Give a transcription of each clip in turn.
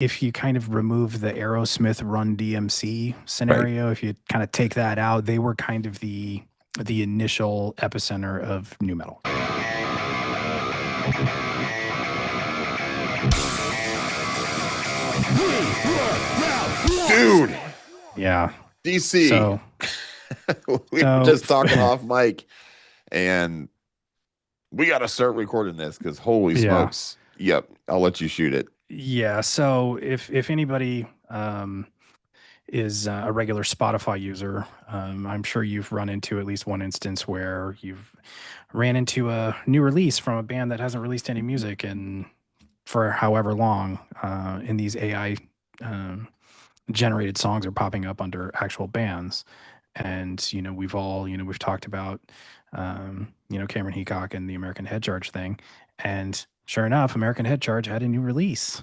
if you kind of remove the Aerosmith Run DMC Right. scenario, if you kind of take that out, they were kind of the initial epicenter of nu metal. Dude, Yeah. DC. So We were so just talking off mic, and we got to start recording this because holy yeah. smokes. Yep, I'll let you shoot it. Yeah. So if anybody is a regular Spotify user, I'm sure you've run into at least one instance where you've ran into a new release from a band that hasn't released any music and for however long, and these AI um, generated songs are popping up under actual bands. And we've all we've talked about Cameron Heacock and the American Head Charge thing, and sure enough, American Head Charge had a new release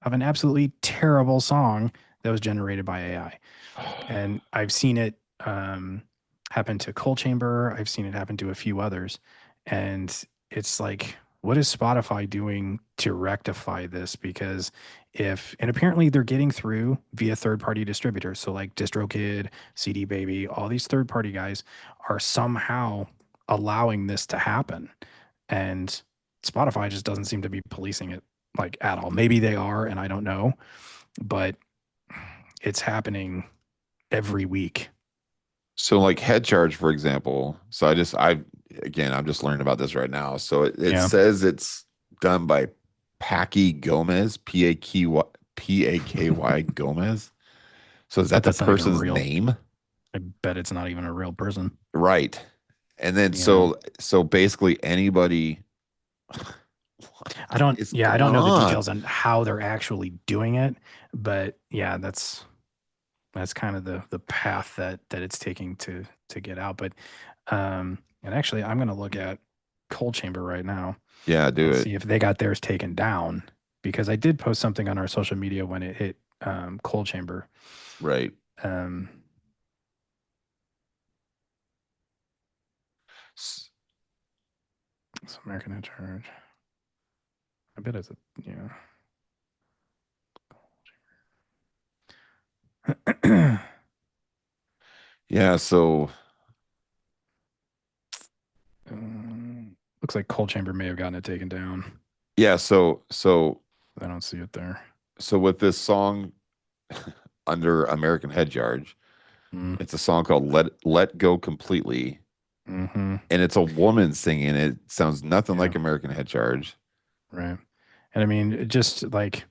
of an absolutely terrible song that was generated by AI. And I've seen it happen to Coal Chamber. I've seen it happen to a few others, and it's like, what is Spotify doing to rectify this? Because if and apparently they're getting through via third-party distributors, so like DistroKid, CD Baby, all these third-party guys are somehow allowing this to happen, and Spotify just doesn't seem to be policing it like at all. Maybe they are, and I don't know, but it's happening every week. So, like head charge, for example. So, again, I'm just learning about this right now. So, it Yeah. says it's done by Packy Gomez, Paky Gomez. So, is But that the that's not even person's real. name? I bet it's not even a real person. Right. And then, You know, so basically anybody, I what don't, is yeah, I going don't know the on? details on how they're actually doing it, but yeah, that's kind of the path that it's taking to get out. But and actually, I'm gonna look at Cold Chamber right now Yeah, do and it. see if they got theirs taken down because I did post something on our social media when it hit Cold Chamber. Right. Um, S- so American Head Charge. I bet it's a yeah. Yeah, so Looks like Cold Chamber may have gotten it taken down. yeah, so I don't see it there. so with this song under American Head Charge, Mm, it's a song called Let Go Completely, hmm and it's a woman singing it. Sounds nothing Yeah, like American Head Charge. right. And I mean, just like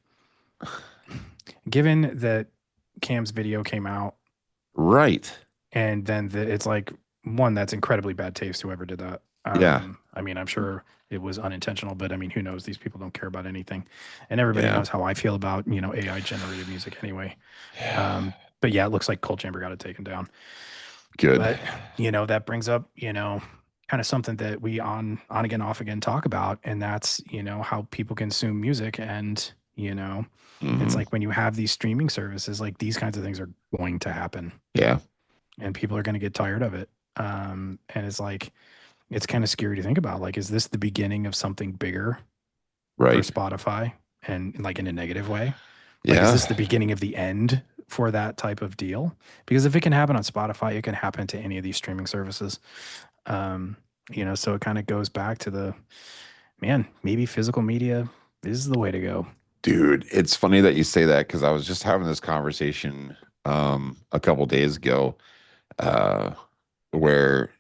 given that Cam's video came out, Right. and then it's like one that's incredibly bad taste. Whoever did that. Yeah. I mean, I'm sure it was unintentional, but I mean, who knows? These people don't care about anything, and everybody Yeah. knows how I feel about AI generated music anyway. Yeah. But yeah, it looks like Cold Chamber got it taken down. Good. But that brings up kind of something that we on again off again talk about, and that's how people consume music, and it's Hmm. like when you have these streaming services, like these kinds of things are going to happen, Yeah. and people are going to get tired of it. And it's like it's kind of scary to think about. Like, is this the beginning of something bigger for Right. Spotify, and like in a negative way? Like, is Yeah. this the beginning of the end for that type of deal? Because if it can happen on Spotify, it can happen to any of these streaming services. Um, so it kind of goes back to the man, maybe physical media is the way to go. Dude, it's funny that you say that because I was just having this conversation a couple days ago uh where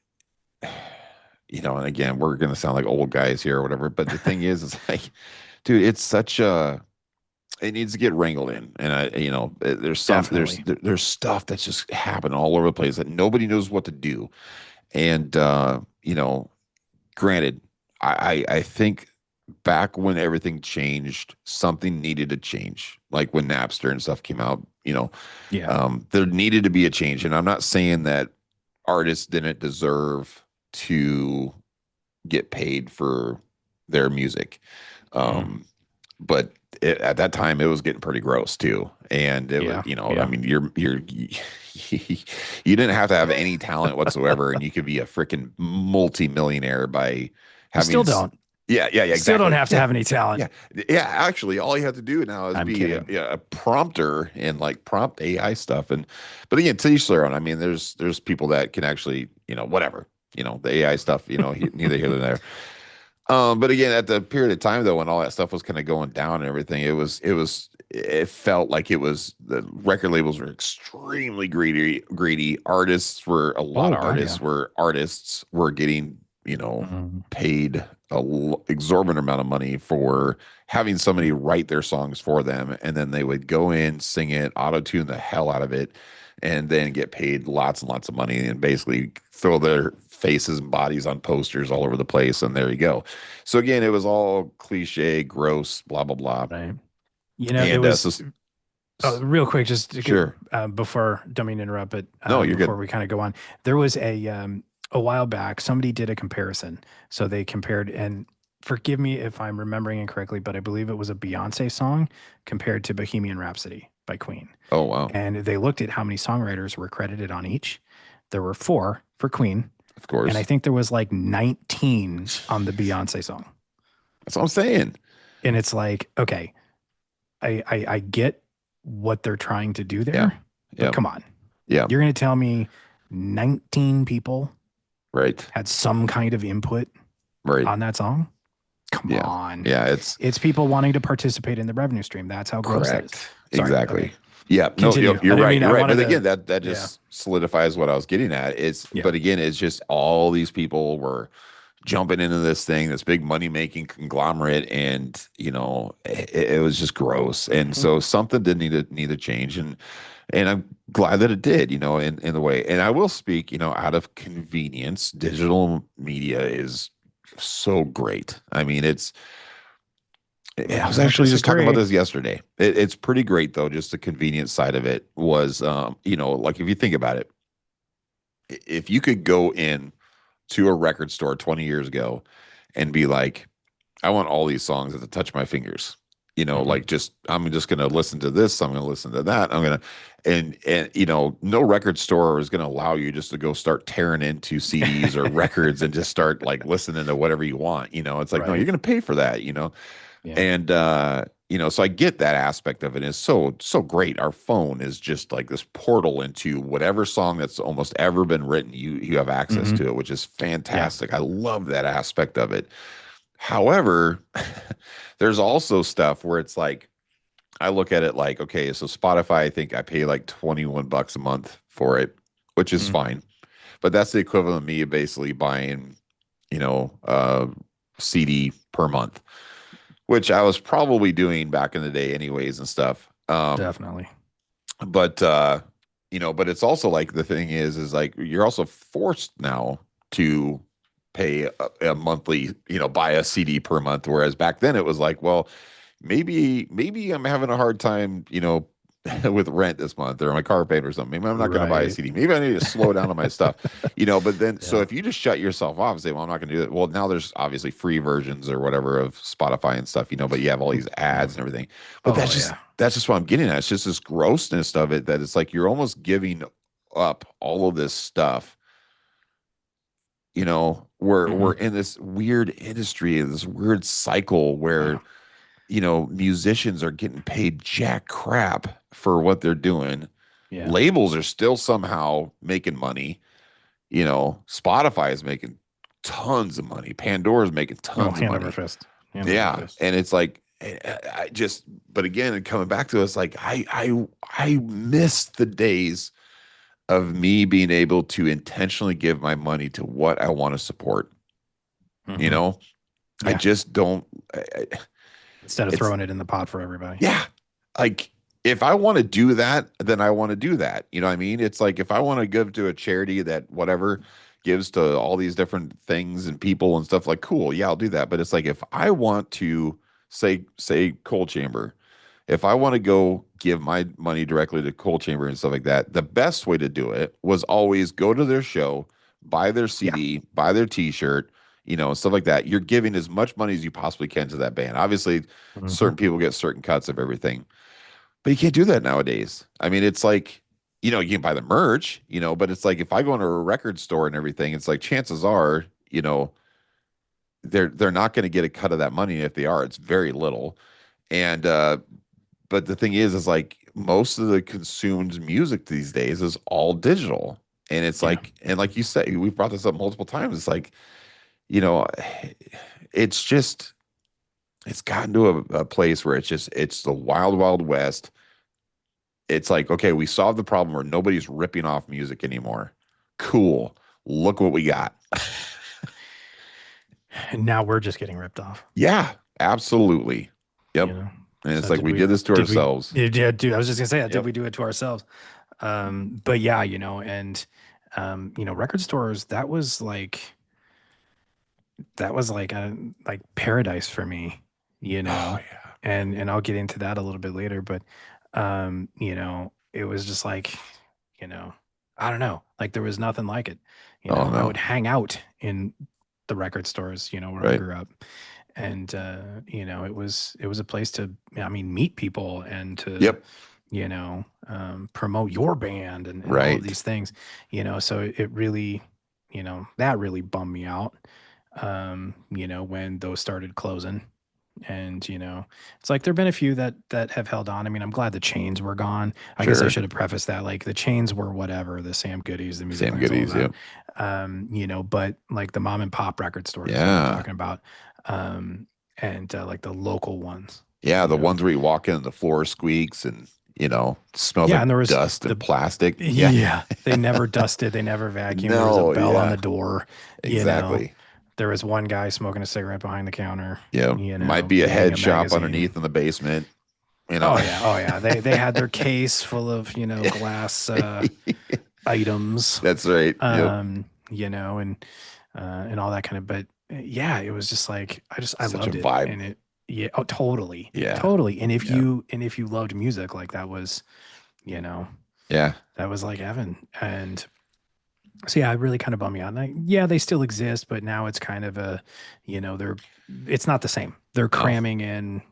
and again, we're gonna sound like old guys here or whatever, but the thing is like, dude, it's such a it needs to get wrangled in. And there's Definitely. there's stuff that's just happening all over the place that nobody knows what to do. And granted, I think back when everything changed, something needed to change. Like when Napster and stuff came out, Yeah. there needed to be a change. And I'm not saying that artists didn't deserve to get paid for their music. Mm. Um, but at that time, it was getting pretty gross too. And it was, Yeah. I Yeah. mean, you didn't have to have any talent whatsoever, and you could be a freaking multimillionaire by You still having don't. Yeah, Still don't exactly. have to Yeah. have any talent. Yeah. Yeah, actually, all you have to do now is I'm be kidding. yeah, a prompter and like prompt AI stuff. And but again, to each their own. I mean, there's people that can actually, whatever, the AI stuff, neither here nor there. But again, at the period of time though, when all that stuff was kind of going down and everything, it felt like it was the record labels were extremely greedy. A lot Oh of God, yeah. artists were getting, Mhm. paid exorbitant amount of money for having somebody write their songs for them, and then they would go in, sing it, auto tune the hell out of it, and then get paid lots and lots of money and basically throw their faces and bodies on posters all over the place. And there you go. So again, it was all cliche, gross, blah blah blah. Right. You know, it And was real quick, just to get, sure, before, don't mean to interrupt, but no, you're before good. we kind of go on, there was a while back, somebody did a comparison. So they compared, and forgive me if I'm remembering incorrectly, but I believe it was a Beyonce song compared to Bohemian Rhapsody by Queen. Oh wow, And they looked at how many songwriters were credited on each. There were four for Queen, of and I course. think there was like 19 on the Beyonce song. That's what I'm saying. And it's like, okay, I get what they're trying to do Yeah, there, but yeah, come on. yeah. You're going to tell me 19 people Right, had some kind of input right. on that song? Come Yeah, on. yeah. It's It's people wanting to participate in the revenue stream. That's how gross that is. correct. Sorry. Okay. Exactly. Yeah. No, Continue. you're I didn't right. mean, You're I right. wanted But to, again, that yeah. just solidifies what I was getting at. Yeah. But again, it's just all these people were jumping into this thing, this big money making conglomerate, and it was just gross. And Mhm. so something did need to change, and I'm glad that it did. In the way. And I will speak, out of convenience, digital media is so great. I mean, I was I don't actually just talking about disagree. this yesterday. It's pretty great though. Just the convenience side of it was, like if you think about it, if you could go in to a record store 20 years ago and be like, I want all these songs at the touch of my fingers. Mhm. Like I'm just gonna listen to this, I'm gonna listen to that. And no record store is gonna allow you just to go start tearing into CDs or records and just start like listening to whatever you want. It's like, no, you're Right. gonna pay for that, Yeah. and so I get that aspect of it. It's so great. Our phone is just like this portal into whatever song that's almost ever been written. You have access Hmm. to it, which is Yeah. fantastic. I love that aspect of it. However, there's also stuff where it's like I look at it like, okay, so Spotify, I think I pay like 21 bucks a month for it, which is Mhm. fine. But that's the equivalent of me basically buying, you know, a CD per month, which I was probably doing back in the day anyways and stuff. Definitely. But but it's also like the thing is like you're also forced now to pay a monthly, buy a CD per month, whereas back then it was like, well, maybe I'm having a hard time, with rent this month or my car payment or something. Maybe I'm not going to buy a Right. CD. Maybe I need to slow down on my stuff, But then, so Yeah. if you just shut yourself off and say, well, I'm not going to do it. Well, now there's obviously free versions or whatever of Spotify and stuff, but you have all these Yeah. ads and everything. But Oh, yeah. that's just what I'm getting at. It's just this grossness of it that it's like you're almost giving up all of this stuff. We're Hmm. in this weird industry, this weird cycle where Yeah. musicians are getting paid jack crap for what they're doing. Yeah. Labels are still somehow making money. Spotify is making tons of money. Pandora's making Oh, tons of hand over money. fist. Hand over Yeah, fist. and it's like I just, but again, and coming back to us, like I miss the days of me being able to intentionally give my money to what I want to support. You Hmm. know, I Yeah. just don't. Instead of It's throwing it in the pot for everybody. yeah, like if I want to do that, then I want to do that. You know what I mean? It's like if I want to give to a charity that whatever gives to all these different things and people and stuff, like cool, yeah, I'll do that. But it's like if I want to say Coal Chamber, if I want to go give my money directly to Coal Chamber and stuff like that, the best way to do it was always go to their show, buy their Yeah. CD, buy their T-shirt, stuff like that. You're giving as much money as you possibly can to that band. Obviously, Hmm. certain people get certain cuts of everything, but you can't do that nowadays. I mean, it's like, you can buy the merch, but it's like if I go into a record store and everything, it's like chances are, they're not going to get a cut of that money. If they are, it's very little. And but the thing is like most of the consumed music these days is all digital. And it's Yeah. like, and like you say, we've brought this up multiple times. It's like, you know, it's just it's gotten to a place where it's the wild, wild west. It's like, okay, we solved the problem where nobody's ripping off music anymore. Cool. Look what we got. And now we're just getting ripped off, Yeah, absolutely. you Yep. know. And it's So like we did this to did we ourselves. yeah, dude, I was just gonna say that. Did Yep. we do it to ourselves? But yeah, and record stores, that was like a like paradise for me, you Oh know. yeah. And I'll get into that a little bit later, but it was just like, you know, I don't know, like there was nothing like it. Oh I would no. hang out in the record stores, where I Right. grew up. And it was a place to, I mean, meet people and to, Yep. promote your band and all of Right. these things, so it really, that really bummed me out, when those started closing. And it's like there've been a few that have held on. I mean, I'm glad the chains were gone. I guess I Sure. should have prefaced that, like the chains were whatever, the Sam Goodies, the Music Same Lands, all of goodies. that. Yep. But like the mom and pop record stores is what I'm Yeah. talking about. And like the local ones, Yeah. you The know. ones where you walk in and the floor squeaks and, smells Yeah, like and there was dust and the plastic. Yeah. yeah, they never dusted, they never vacuumed. There was a No. bell on Yeah. the door, you know. Exactly. There was one guy smoking a cigarette behind the counter, Yeah. Might be a reading a head shop magazine. underneath in the basement, you know. Oh yeah, oh yeah. They had their case full of, glass items, That's right. Yep. and all that kind of. But yeah, it was just like I Such a loved it, vibe. and it yeah, oh totally, Yeah. totally. And if Yeah. you loved music, like that was, you know, Yeah. that was like heaven. And so yeah, it really kind of bummed me out. And yeah, they still exist, but now it's kind of it's not the same. They're No. cramming in,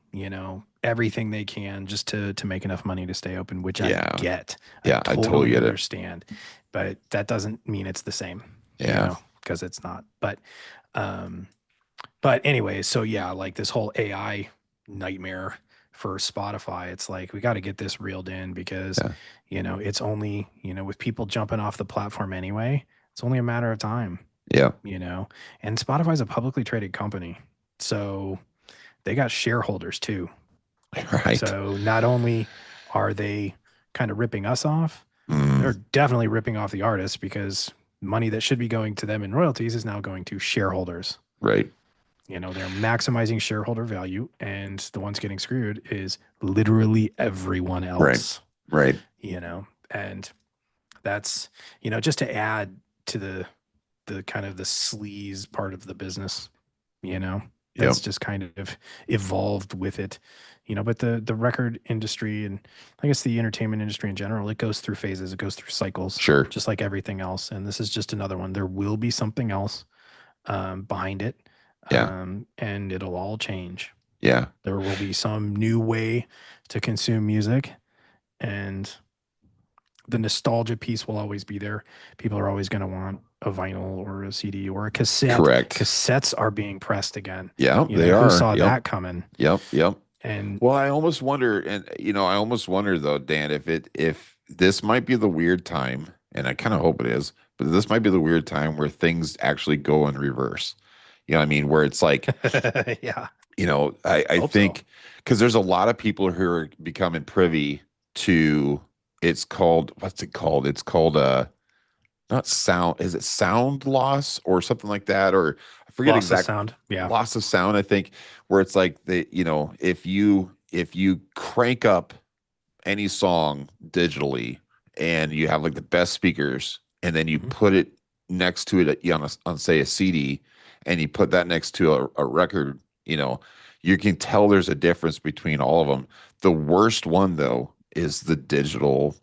everything they can just to make enough money to stay open, which I Yeah. get. I Yeah. I totally totally get it. understand. But that doesn't mean it's the same, Yeah. because it's not. Um, but anyway, so yeah, like this whole AI nightmare for Spotify, it's like we got to get this reeled in because, Yeah. it's only, with people jumping off the platform anyway, it's only a matter of time, Yeah. you know. And Spotify's a publicly traded company. So they got shareholders too. Right. So not only are they kind of ripping us off, Mm, they're definitely ripping off the artists because money that should be going to them in royalties is now going to shareholders. right. They're maximizing shareholder value, and the ones getting screwed is literally everyone Right. else, Right. and that's, just to add to the kind of the sleaze part of the business, Yep. that's just kind of evolved with it, but the record industry, and I guess the entertainment industry in general, it goes through phases, it goes through cycles, Sure. just like everything else. And this is just another one. There will be something else behind it, Yeah. and it'll all change. Yeah. There will be some new way to consume music, and the nostalgia piece will always be there. People are always going to want a vinyl or a CD or a cassette. Correct. Cassettes are being pressed again. Yeah, they Who are. saw Yep. that coming? Yep. Yep. And Well, I almost wonder, and I almost wonder though, Dan, if this might be the weird time, and I kind of hope it is, but this might be the weird time where things actually go in reverse. You know what I mean? Where it's like, yeah, I hope so. think because there's a lot of people who are becoming privy to it's called what's it called? It's called not sound, is it sound loss or something like that? Or I forget Loss of exact sound. Yeah. loss of sound, I think, where it's like if you crank up any song digitally and you have like the best speakers and then you Mhm. put it next to it on say a CD and you put that next to a record, you can tell there's a difference between all of them. The worst one though is the digital,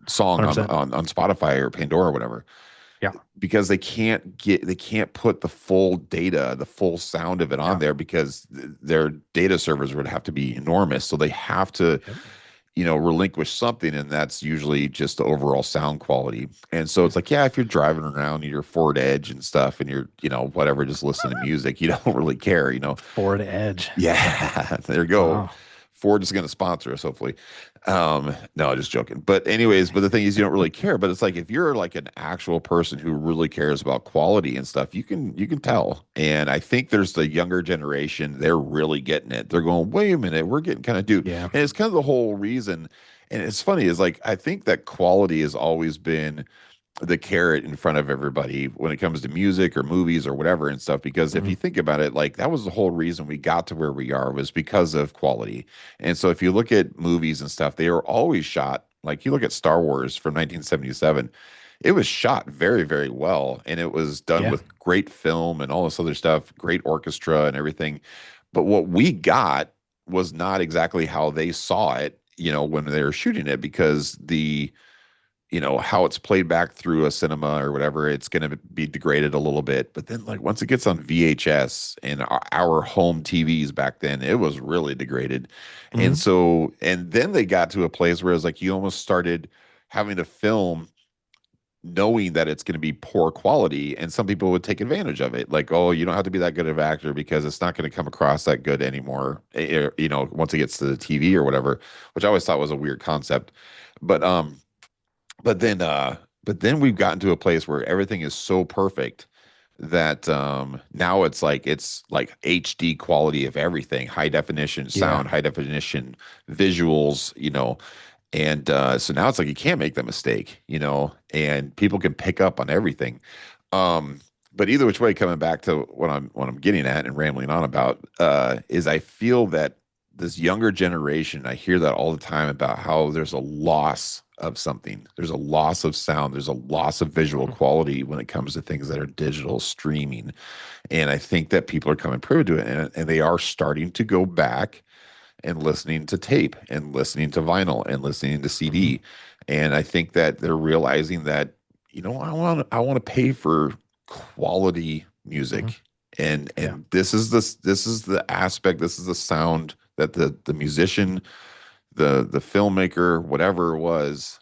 song on 100%. on Spotify or Pandora or whatever, Yeah. because they can't put the full data, the full sound of it on Yeah. there because their data servers would have to be enormous. So they have to, Yep. relinquish something, and that's usually just the overall sound quality. And so it's like, yeah, if you're driving around in your Ford Edge and stuff, and you're, whatever, just listening to music, you don't really care. Ford Edge. Yeah, there you go. Wow. Ford is going to sponsor us, hopefully. No, just joking. But anyways, but the thing is, you don't really care. But it's like if you're like an actual person who really cares about quality and stuff, you can tell. And I think there's the younger generation; they're really getting it. They're going, wait a minute, we're getting kind of dude. Yeah. And it's kind of the whole reason. And it's funny is like I think that quality has always been the carrot in front of everybody when it comes to music or movies or whatever and stuff, because if Hmm. you think about it, like that was the whole reason we got to where we are, was because of quality. And so if you look at movies and stuff, they are always shot, like you look at Star Wars from 1977, it was shot very, very well, and it was done Yeah. with great film and all this other stuff, great orchestra and everything. But what we got was not exactly how they saw it, when they were shooting it, because how it's played back through a cinema or whatever, it's going to be degraded a little bit. But then, like, once it gets on VHS and our home TVs back then, it was really degraded. And Hmm. so, and then they got to a place where it's like you almost started having to film knowing that it's going to be poor quality. And some people would take advantage of it. Like, oh, you don't have to be that good of an actor because it's not going to come across that good anymore, once it gets to the TV or whatever, which I always thought was a weird concept. But, but then we've gotten to a place where everything is so perfect that now it's like HD quality of everything, high definition Yeah. sound, high definition visuals, and so now it's like you can't make that mistake, and people can pick up on everything. But either which way, coming back to what I'm getting at and rambling on about, is I feel that this younger generation, I hear that all the time about how there's a loss of something. There's a loss of sound. There's a loss of visual Mhm. quality when it comes to things that are digital streaming. And I think that people are coming privy to it, and they are starting to go back and listening to tape and listening to vinyl and listening to Mhm. CD. And I think that they're realizing that, I want to pay for quality Mhm. music. And Yeah. this is the aspect, this is the sound that the musician, the filmmaker, whatever it was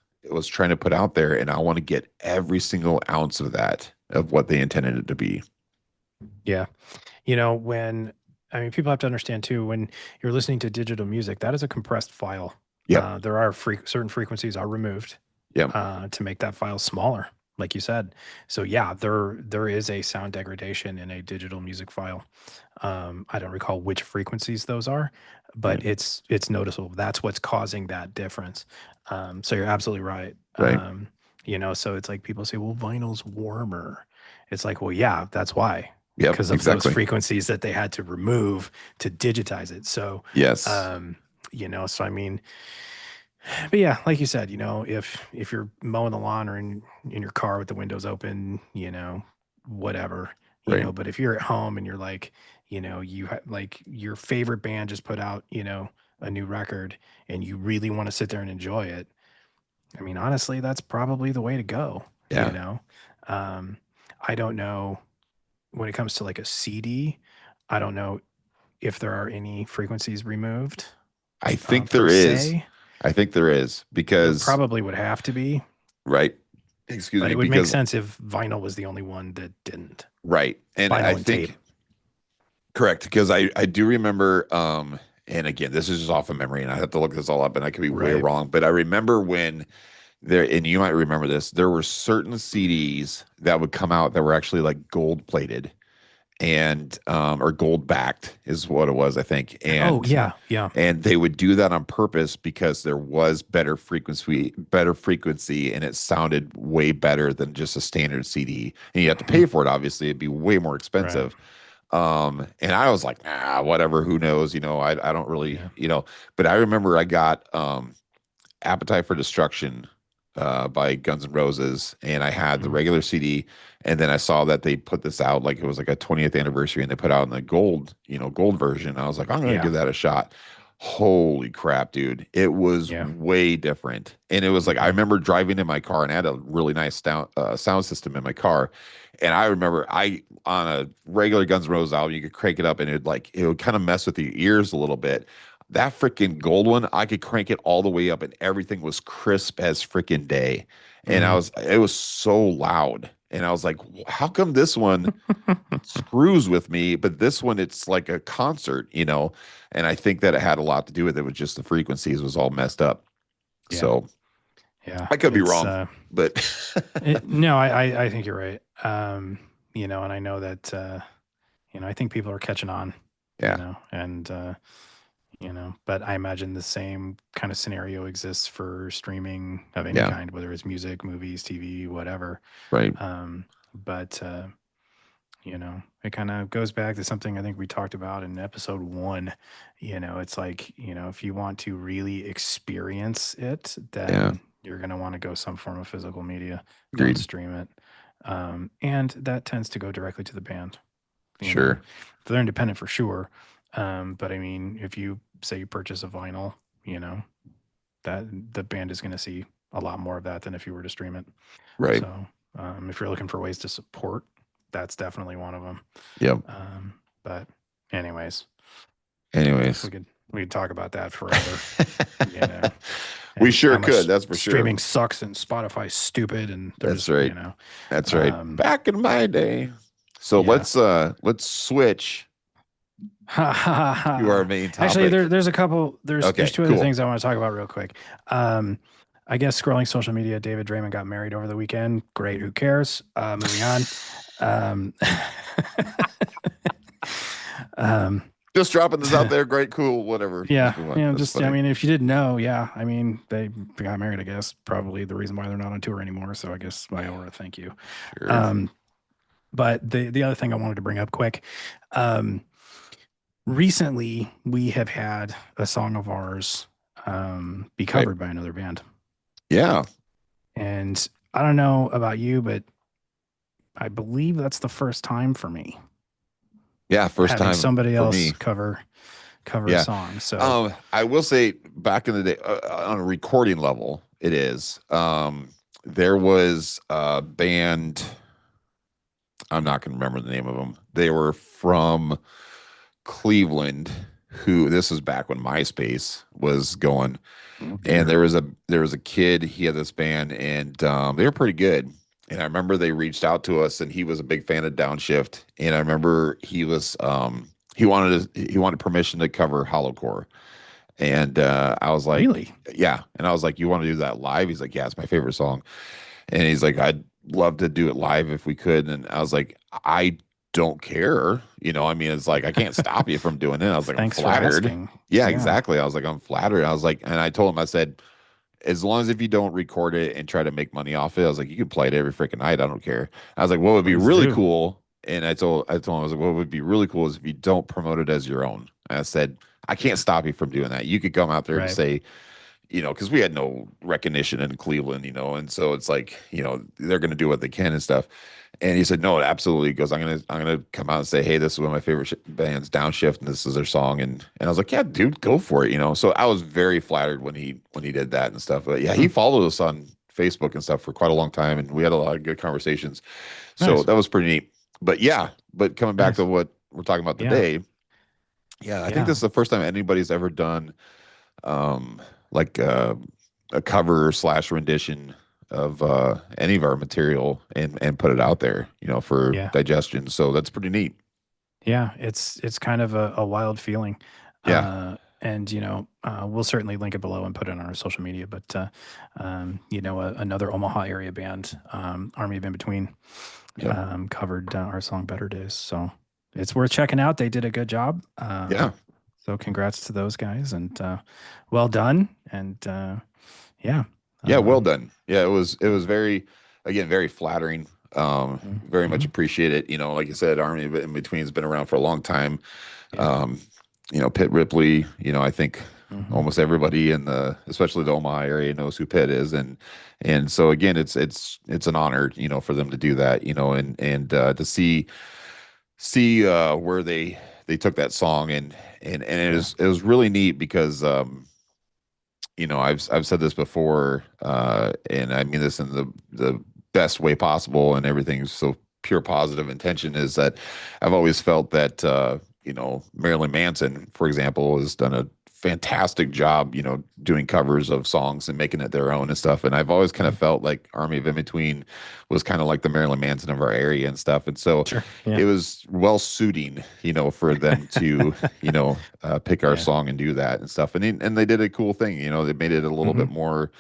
trying to put out there, and I want to get every single ounce of that, of what they intended it to be. Yeah. When I mean, people have to understand too, when you're listening to digital music, that is a compressed file. Yep. There are certain frequencies are removed Yep. to make that file smaller, like you said. So yeah, there is a sound degradation in a digital music file. I don't recall which frequencies those are, but Right. it's noticeable. That's what's causing that difference. So you're absolutely right. Right. So it's like people say, well, vinyl's warmer. It's like, well, yeah, that's why, Yep. because of those Exactly. frequencies that they had to remove to digitize it. So, Yes. um, so I mean, but yeah, like you said, if you're mowing the lawn or in your car with the windows open, whatever, Right. but if you're at home and you're like, like your favorite band just put out, a new record and you really want to sit there and enjoy it. I mean, honestly, that's probably the way to go, you Yeah. know. Um, I don't know when it comes to like a CD, I don't know if there are any frequencies removed I think per there is. se. I think there is There because, probably would have to be, right. Excuse but me, it would make because, sense if vinyl was the only one that didn't. right. And I Vinyl and tape. think, correct, because I do remember, and again, this is just off of memory, and I have to look this all up, and I could be way Right. wrong, but I remember when there, and you might remember this, there were certain CDs that would come out that were actually like gold plated, and or gold backed is what it was, I think. Oh, And yeah. Yeah. they would do that on purpose because there was better frequency, and it sounded way better than just a standard CD. And you have to Mhm. pay for it, obviously, it'd be way more Right. expensive. And I was like, nah, whatever, who knows, I don't really, Yeah. but I remember I got Appetite for Destruction by Guns N' Roses, and I had the Mhm. regular CD, and then I saw that they put this out, like it was like a 20th anniversary, and they put out in the gold version. I was like, I'm gonna Yeah. give that a shot. Holy crap, dude! It was Yeah. way different, and it was like I Mhm. remember driving in my car, and I had a really nice sound system in my car, and I remember I on a regular Guns N' Roses album, you could crank it up, and it would kind of mess with your ears a little bit. That freaking gold one, I could crank it all the way up and everything was crisp as freaking day. And Hmm. it was so loud. And I was like, how come this one screws with me, but this one, it's like a concert, you know? And I think that it had a lot to do with it, with just the frequencies was all messed up. Yeah. So Yeah. I could be It's, wrong, but no, I think you're right. And I know that, I think people are catching on, yeah, and, but I imagine the same kind of scenario exists for streaming of any yeah, kind, whether it's music, movies, TV, whatever. right. But it kind of goes back to something I think we talked about in episode one. It's like, if you want to really experience it, Yeah, then you're going to want to go some form of physical media. Don't agreed. stream it. And that tends to go directly to the band. Sure. If they're independent for sure. But I mean, if you say you purchase a vinyl, you know, that the band is going to see a lot more of that than if you were to stream it. Right. So if you're looking for ways to support, that's definitely one of them. Yep. But anyways, Anyways. we could talk about that forever, you know, We and sure how could, much that's for sure. streaming sucks and Spotify's stupid and That's there's, right. That's right. um, Back in my day. So yeah. let's switch Ha ha to our ha. main Actually, topic. there's a couple. There's Okay, two other cool. things I want to talk about real quick. Um, I guess scrolling social media, David Draymond got married over the weekend. Great, who cares? Moving on. Um, um, Just dropping this out there. Great, cool, whatever. yeah, Let's move on. That's just I funny. mean, if you didn't know, yeah, I mean, they got married. I guess probably the reason why they're not on tour anymore. So I guess I owe her a thank you. Sure. Um, but the other thing I wanted to bring up quick. Um, Recently we have had a song of ours be Right. covered by another band, Yeah. and I don't know about you, but I believe that's the first time for me Yeah. First having time somebody for else me. cover a Yeah. song. So I will say back in the day, on a recording level, it is. There was a band. I'm not going to remember the name of them. They were from Cleveland. Who this was back when MySpace was going, oh and dear, there was a kid. He had this band, and they were pretty good. And I remember they reached out to us, and he was a big fan of Downshift. And I remember he wanted permission to cover Hollowcore. And I was like, really? yeah. And I was like, you want to do that live? He's like, yeah, it's my favorite song. And he's like, I'd love to do it live if we could. And I was like, I don't care. I mean, it's like, I can't stop you from doing it. I was like, I'm Thanks for flattered. asking. Yeah, Yeah, exactly. I was like, I'm flattered. I was like, and I told him, I said, as long as if you don't record it and try to make money off it, I was like, you can play it every freaking night. I don't care. I was like, what would be please really do. cool? And I told him, I was like, what would be really cool is if you don't promote it as your own. And I said, I can't stop you from doing that. You could come out there and Right, say, because we had no recognition in Cleveland, and so it's like, they're going to do what they can and stuff. And he said, no, absolutely. He goes, I'm gonna come out and say, hey, this is one of my favorite bands, Downshift, and this is their song. And I was like, yeah, dude, go for it. So I was very flattered when he did that and stuff. But yeah, hmm, he followed us on Facebook and stuff for quite a long time, and we had a lot of good conversations. So nice, that was pretty neat. But yeah, but coming back to nice. what we're talking about Yeah, today, yeah, I think yeah, this is the first time anybody's ever done um, like a cover slash rendition of any of our material and put it out there, for yeah. digestion. So that's pretty neat. Yeah, it's kind of a wild feeling. Yeah. And we'll certainly link it below and put it on our social media. But another Omaha area band, Army of In Between, Yep. covered our song "Better Days." So it's worth checking out. They did a good job. Yeah. So congrats to those guys and well done. And yeah, Yeah. Well um, done. Yeah. It was very, again, very flattering. Very much mhm, appreciate it. Like you said, Army in Between has been around for a long time. yeah, Um, Pitt Ripley, I think mhm, almost everybody especially the Omaha area knows who Pitt is. And so again, it's an honor, for them to do that, and to see where they took that song and yeah, it was really neat because I've said this before, and I mean this in the best way possible, and everything's so pure positive intention, is that I've always felt that Marilyn Manson, for example, has done a fantastic job, doing covers of songs and making it their own and stuff. And I've always kind of Mm. felt like Army of In Between was kind of like the Marilyn Manson of our area and stuff. And so Sure. Yeah. it was well suiting, for them to, pick our Yeah. song and do that and stuff. And they did a cool thing, they made it a little Hmm. bit more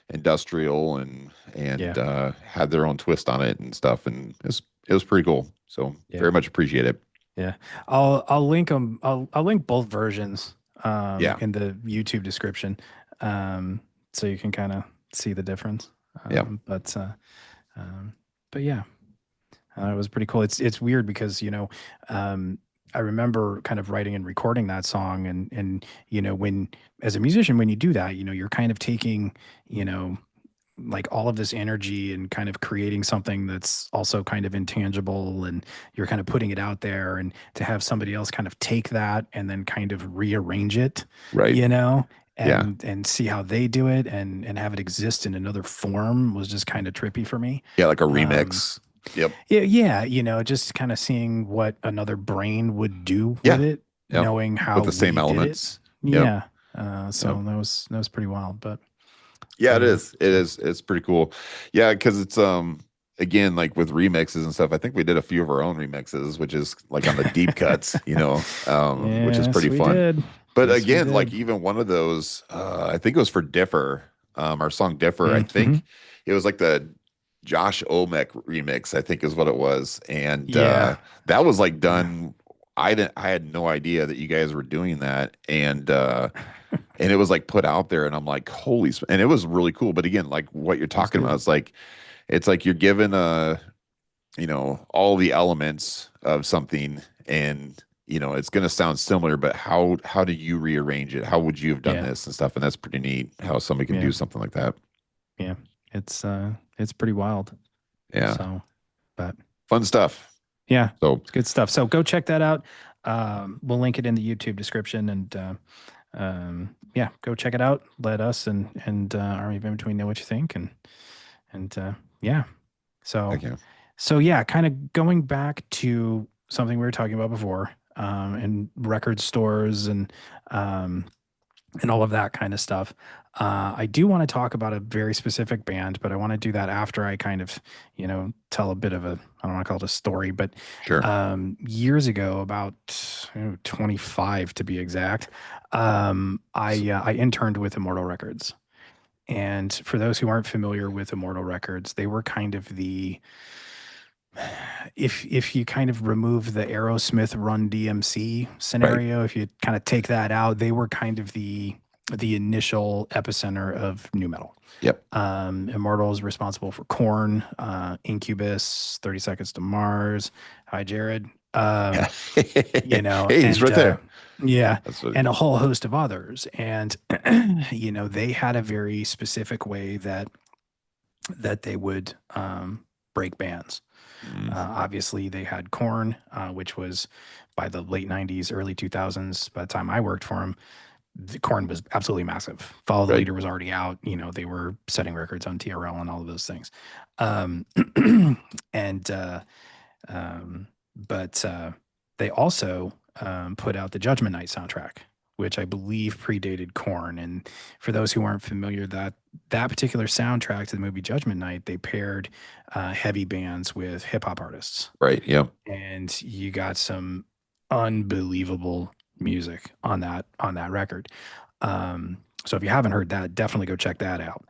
industrial and Yeah. had their own twist on it and stuff. And it was pretty cool. So Yeah. very much appreciate it. Yeah. I'll link them. I'll link both versions Yeah. in the YouTube description, um, so you can kind of see the difference. Yeah. Um, but yeah, it was pretty cool. It's weird because um, I remember kind of writing and recording that song, and when as a musician when you do that, you're kind of taking you know like all of this energy and kind of creating something that's also kind of intangible, and you're kind of putting it out there, and to have somebody else kind of take that and then kind of rearrange it, Right. you know Yeah. and see how they do it, and have it exist in another form was just kind of trippy for me. Yeah. Like a um remix. Yep. yeah, yeah, just kind of seeing what another brain would do with Yeah. it, Yep. knowing With how the same we did it. elements. Yep. Yeah. Yep. So that was pretty wild, Yeah, but it yeah, is. It so is. It's pretty cool. Yeah, because it's again, like with remixes and stuff, I think we did a few of our own remixes, which is like on the deep cuts, which is yes, pretty we fun. did. But Yes, we again, like did. even one of those, I think it was for Differ, our song Differ. I Mm-hmm. think it was like the Josh Omek remix, I think is what it was. And Yeah. that was like Yeah. done. I had no idea that you guys were doing that. And it was like put out there and I'm like, and it was really cool. But again, like what you're It was talking about, good. it's like you're given all the elements of something and it's going to sound similar, but how do you rearrange it? How would you have done Yeah. this and stuff? And that's pretty neat how somebody can Yeah. do something like that. Yeah. It's pretty wild. Yeah. So, but Fun stuff. yeah, So it's good stuff. So go check that out. We'll link it in the YouTube description, and yeah, go check it out. Let us and Army of In Between know what you think, and yeah. So heck yeah. so yeah, kind of going back to something we were talking about before, and record stores and all of that kind of stuff. I do want to talk about a very specific band, but I want to do that after I kind of, tell a bit of a, I don't want to call it a story, but Sure. years ago, about 25 to be exact, I interned with Immortal Records. And for those who aren't familiar with Immortal Records, they were kind of if you kind of remove the Aerosmith Run DMC Right. scenario, if you kind of take that out, they were kind of the initial epicenter of nu metal. Yep. Immortal is responsible for Korn, Incubus, 30 Seconds to Mars. Hi, Jared. Yeah. Hey, he's And right there. yeah, That's what, and a whole host of others. And they had a very specific way that they would break bands. mm, Obviously, they had Korn, which was by the late 90s, early 2000s. By the time I worked for them, the Korn was absolutely massive. Follow the right. Leader was already out. They were setting records on TRL and all of those things. Um, and but they also put out the Judgment Night soundtrack, which I believe predated Korn. And for those who aren't familiar, that particular soundtrack to the movie Judgment Night, they paired heavy bands with hip hop artists, Right. Yep. and you got some unbelievable music on that record. So if you haven't heard that, definitely go check that out.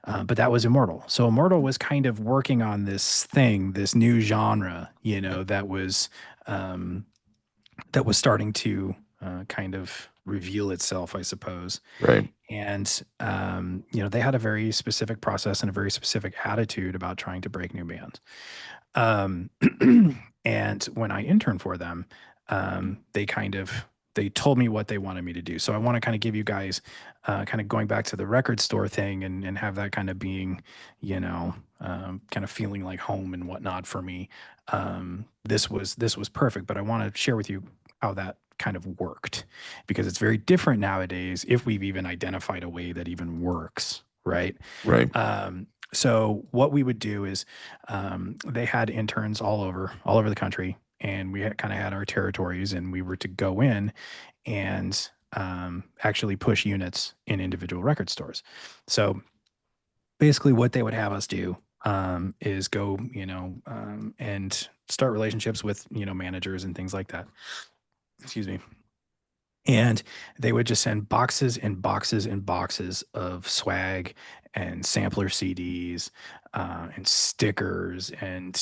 But that was Immortal. So Immortal was kind of working on this thing, this new genre, um, that was starting to kind of reveal itself, I suppose. Right. And they had a very specific process and a very specific attitude about trying to break new bands. Um, and when I interned for them, they told me what they wanted me to do. So I want to kind of give you guys, kind of going back to the record store thing, and have that kind of being, kind of feeling like home and whatnot for me. This was perfect, but I want to share with you how that kind of worked, because it's very different nowadays, if we've even identified a way that even works, right? Right. So what we would do is, they had interns all over the country, and we kind of had our territories, and we were to go in and actually push units in individual record stores. So basically, what they would have us do is go, and start relationships with, managers and things like that. Excuse me. And they would just send boxes and boxes and boxes of swag and sampler CDs and stickers and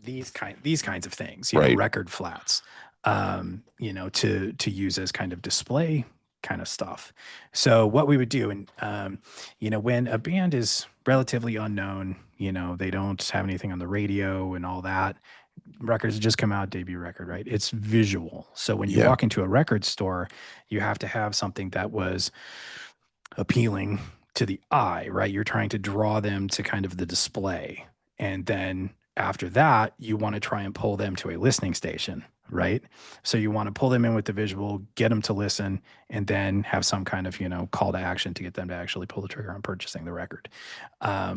these kinds of things, Right. record flats, to use as kind of display kind of stuff. So what we would do, and when a band is relatively unknown, they don't have anything on the radio and all that, records just come out, debut record, right? It's visual. So when you Yeah. walk into a record store, you have to have something that was appealing to the eye, right? You're trying to draw them to kind of the display. And then after that, you want to try and pull them to a listening station, right? So you want to pull them in with the visual, get them to listen, and then have some kind of, call to action to get them to actually pull the trigger on purchasing the record.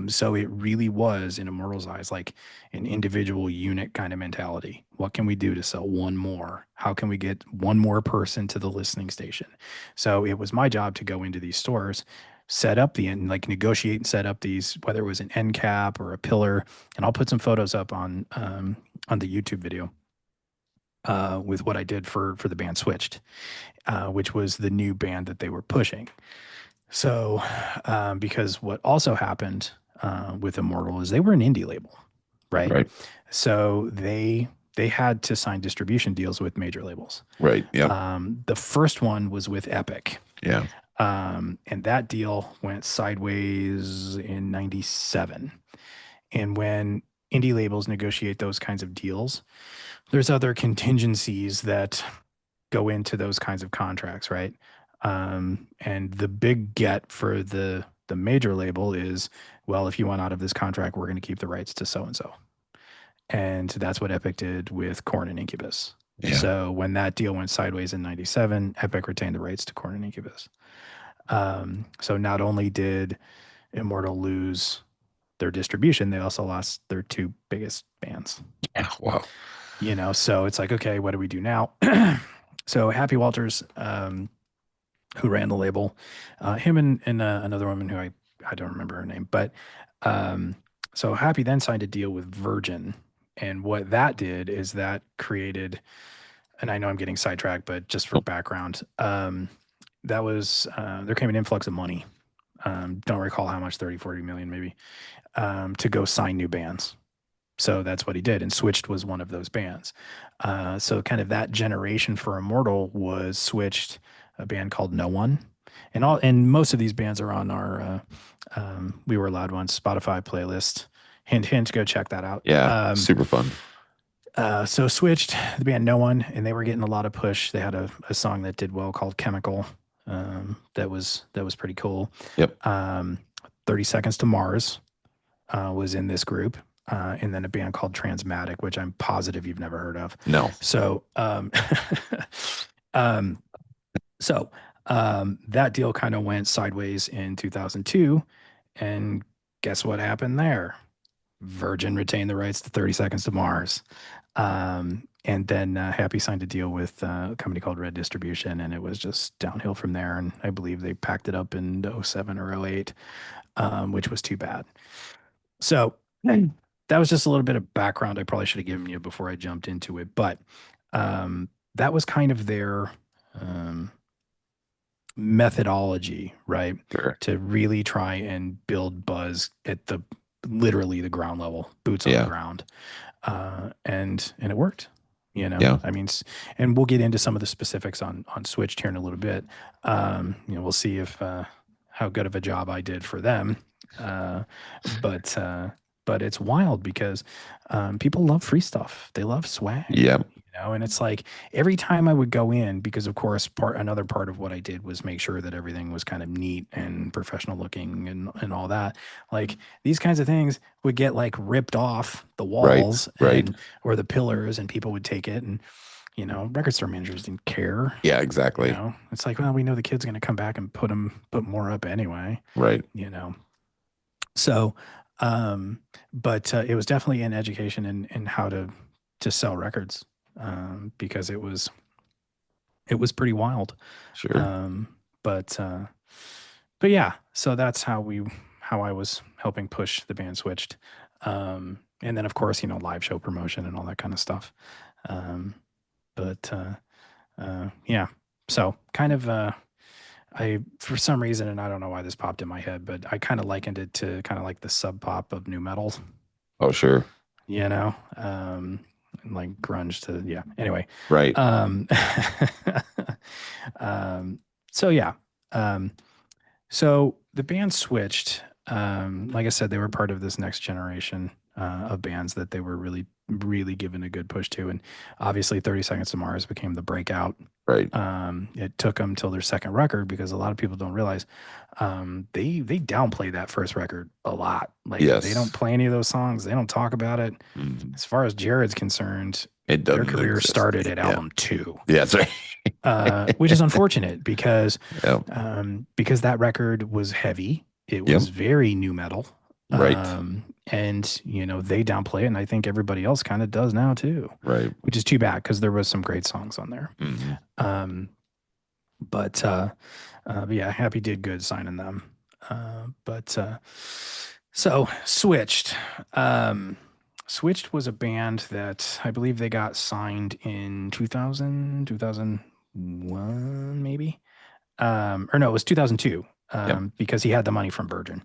So it really was, in Immortal's eyes, like an individual unit kind of mentality. What can we do to sell one more? How can we get one more person to the listening station? So it was my job to go into these stores, set up like negotiate and set up these, whether it was an end cap or a pillar. And I'll put some photos up on the YouTube video with what I did for the band Switched, which was the new band that they were pushing. So, because what also happened with Immortal is they were an indie label, right? Right. So they had to sign distribution deals with major labels. Right. Yep. The first one was with Epic, Yeah. and that deal went sideways in '97. And when indie labels negotiate those kinds of deals, there's other contingencies that go into those kinds of contracts, right? And the big get for the major label is, well, if you want out of this contract, we're going to keep the rights to so and so. And that's what Epic did with Korn and Incubus. Yeah. So when that deal went sideways in '97, Epic retained the rights to Korn and Incubus. So not only did Immortal lose their distribution, they also lost their two biggest bands. Yeah. Wow. So it's like, okay, what do we do now? So Happy Walters, who ran the label, him and another woman who I don't remember her name, but so Happy then signed a deal with Virgin, and what that did is that created, and I know I'm getting sidetracked, but just for background, that was there came an influx of money. Don't recall how much, 30, 40 million maybe, to go sign new bands. So that's what he did, and Switched was one of those bands. So kind of that generation for Immortal was Switched, a band called No One, and most of these bands are on our We Were Loud Ones Spotify playlist. Hint, hint, go check that out. Yeah. Super fun. So Switched, the band No One, and they were getting a lot of push. They had a song that did well called Chemical. That was pretty cool. Yep. 30 Seconds to Mars was in this group. And then a band called Transmatic, which I'm positive you've never heard of. No. So, that deal kind of went sideways in 2002, and guess what happened there? Virgin retained the rights to 30 Seconds to Mars. And then Happy signed a deal with a company called Red Distribution, and it was just downhill from there. And I believe they packed it up in '07 or '08, which was too bad. So that was just a little bit of background I probably should have given you before I jumped into it. But that was kind of their methodology, right? Sure. To really try and build buzz at literally the ground level, boots on the ground. And it worked, Yeah. I mean, and we'll get into some of the specifics on Switched here in a little bit. We'll see if how good of a job I did for them. But it's wild because people love free stuff. They love swag. Yeah. And it's like every time I would go in, because of course another part of what I did was make sure that everything was kind of neat and professional looking and all that. Like these kinds of things would get like ripped off the walls right. or the pillars, and people would take it, and record store managers didn't care. Yeah, exactly. It's like, well, we know the kid's going to come back and put more up anyway. Right. So, but it was definitely an education in how to sell records, because it was it was pretty wild. Sure. Um, but uh, but yeah, so that's how I was helping push the band switched. And then of course, live show promotion and all that kind of stuff. Um, but yeah, so kind of I for some reason, and I don't know why this popped in my head, but I kind of likened it to kind of like the sub pop of new metal, Oh, sure. you know, like grunge to yeah. Anyway, Right. um, um, so yeah, um, so the band switched. Like I said, they were part of this next generation of bands that they were really, really giving a good push to, and obviously, 30 Seconds to Mars became the breakout. Right. It took them till their second record because a lot of people don't realize they downplay that first record a lot. Like they don't Yes. play any of those songs. They don't talk about it. Mhm. As far as Jared's concerned, It their doesn't career exist. started at Yeah. album two, Yeah, that's right. which is unfortunate Yeah. because that record was heavy. It Yep. was very new metal. Right. And they downplay it, and I think everybody else kind of does now too, Right. which is too bad because there was some great songs on there. Hmm. Um, but yeah, Happy did good signing them. So Switched. Switched was a band that I believe they got signed in 2000, 2001, maybe. Or no, it was 2002, Yep. because he had the money from Virgin.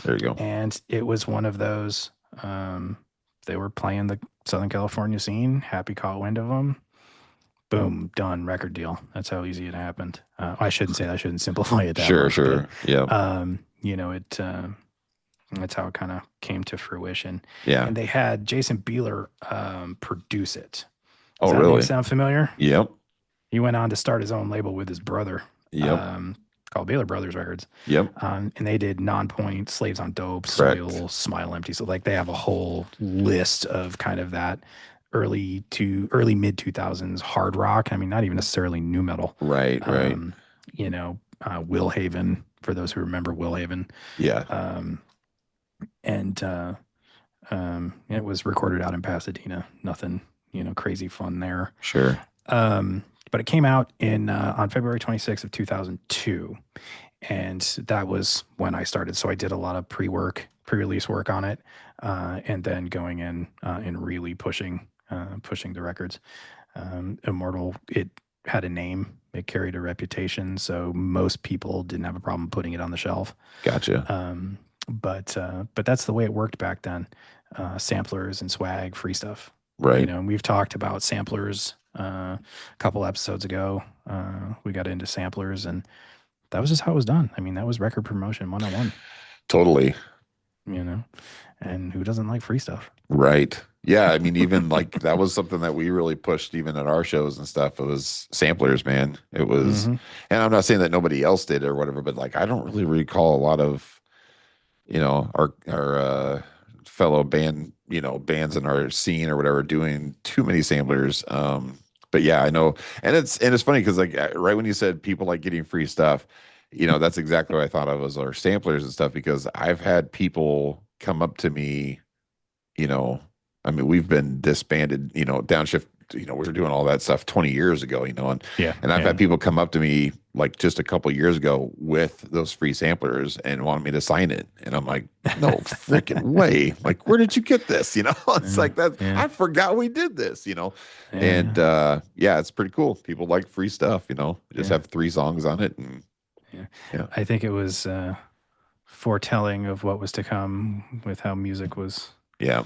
There you go. And it was one of those, they were playing the Southern California scene. Happy caught wind of them. Boom, done, record deal. That's how easy it happened. I shouldn't say that. I shouldn't simplify it that Sure, much, but sure. Yep. that's how it kind of came to fruition. Yeah. And they had Jason Bieler produce it. Does Oh, that name really? sound familiar? Yep. He went on to start his own label with his brother, Yep. um, called Baylor Brothers Records. Yep. And they did Non-Point, Slaves on Dope, Correct. Soil, Smile Empty. So like they have a whole list of kind of that early mid 2000s hard rock. I mean, not even necessarily new metal. Right, right. Will Haven, for those who remember Will Haven. Yeah. And it was recorded out in Pasadena. Nothing, crazy fun there. Sure. But it came out on February 26th of 2002, and that was when I started. So I did a lot of pre-release work on it, and then going in and really pushing the records. Immortal, it had a name, it carried a reputation, so most people didn't have a problem putting it on the shelf. Gotcha. But that's the way it worked back then. Samplers and swag, free stuff. Right. And we've talked about samplers a couple episodes ago. We got into samplers, and that was just how it was done. I mean, that was record promotion 101. Totally. And who doesn't like free stuff? Right. Yeah. I mean, even like that was something that we really pushed even at our shows and stuff. It was samplers, man. It was, and I'm not saying that nobody else did or whatever, but like I don't really recall a lot of, our fellow bands in our scene or whatever doing too many samplers. But yeah, I know, and it's funny because like right when you said people like getting free stuff, that's exactly what I thought of as our samplers and stuff because I've had people come up to me, you know, I mean we've been disbanded, Downshift, we were doing all that stuff 20 years ago, and Yeah. and I've had people come up to me like just a couple years ago with those free samplers and wanted me to sign it. And I'm like, no freaking way. Like, where did you get this? It's like that. Yeah. I forgot we did this, and yeah, it's pretty cool. People like free stuff, just have 3 songs on it. And yeah. I think it was foretelling of what was to come with how music was, Yeah.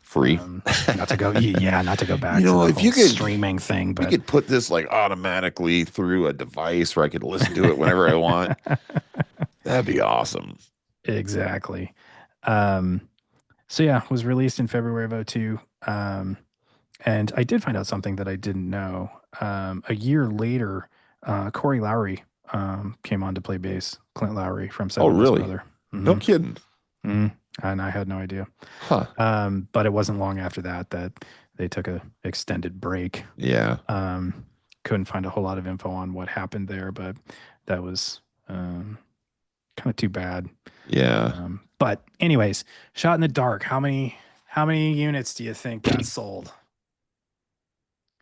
Free. Not to go, not to go back to the if you whole could streaming thing, but you could put this like automatically through a device where I could listen to it whenever I want. That'd be awesome. Exactly. So yeah, was released in February of 2002. And I did find out something that I didn't know. A year later, Corey Lowry came on to play bass. Clint Lowry from Oh, Seven Dust really? Brother. No kidding. And I had no idea. Huh. But it wasn't long after that they took a extended break. Yeah. Couldn't find a whole lot of info on what happened there, but that was kind of too bad. Yeah. But anyways, Shot in the Dark. How many units do you think got sold?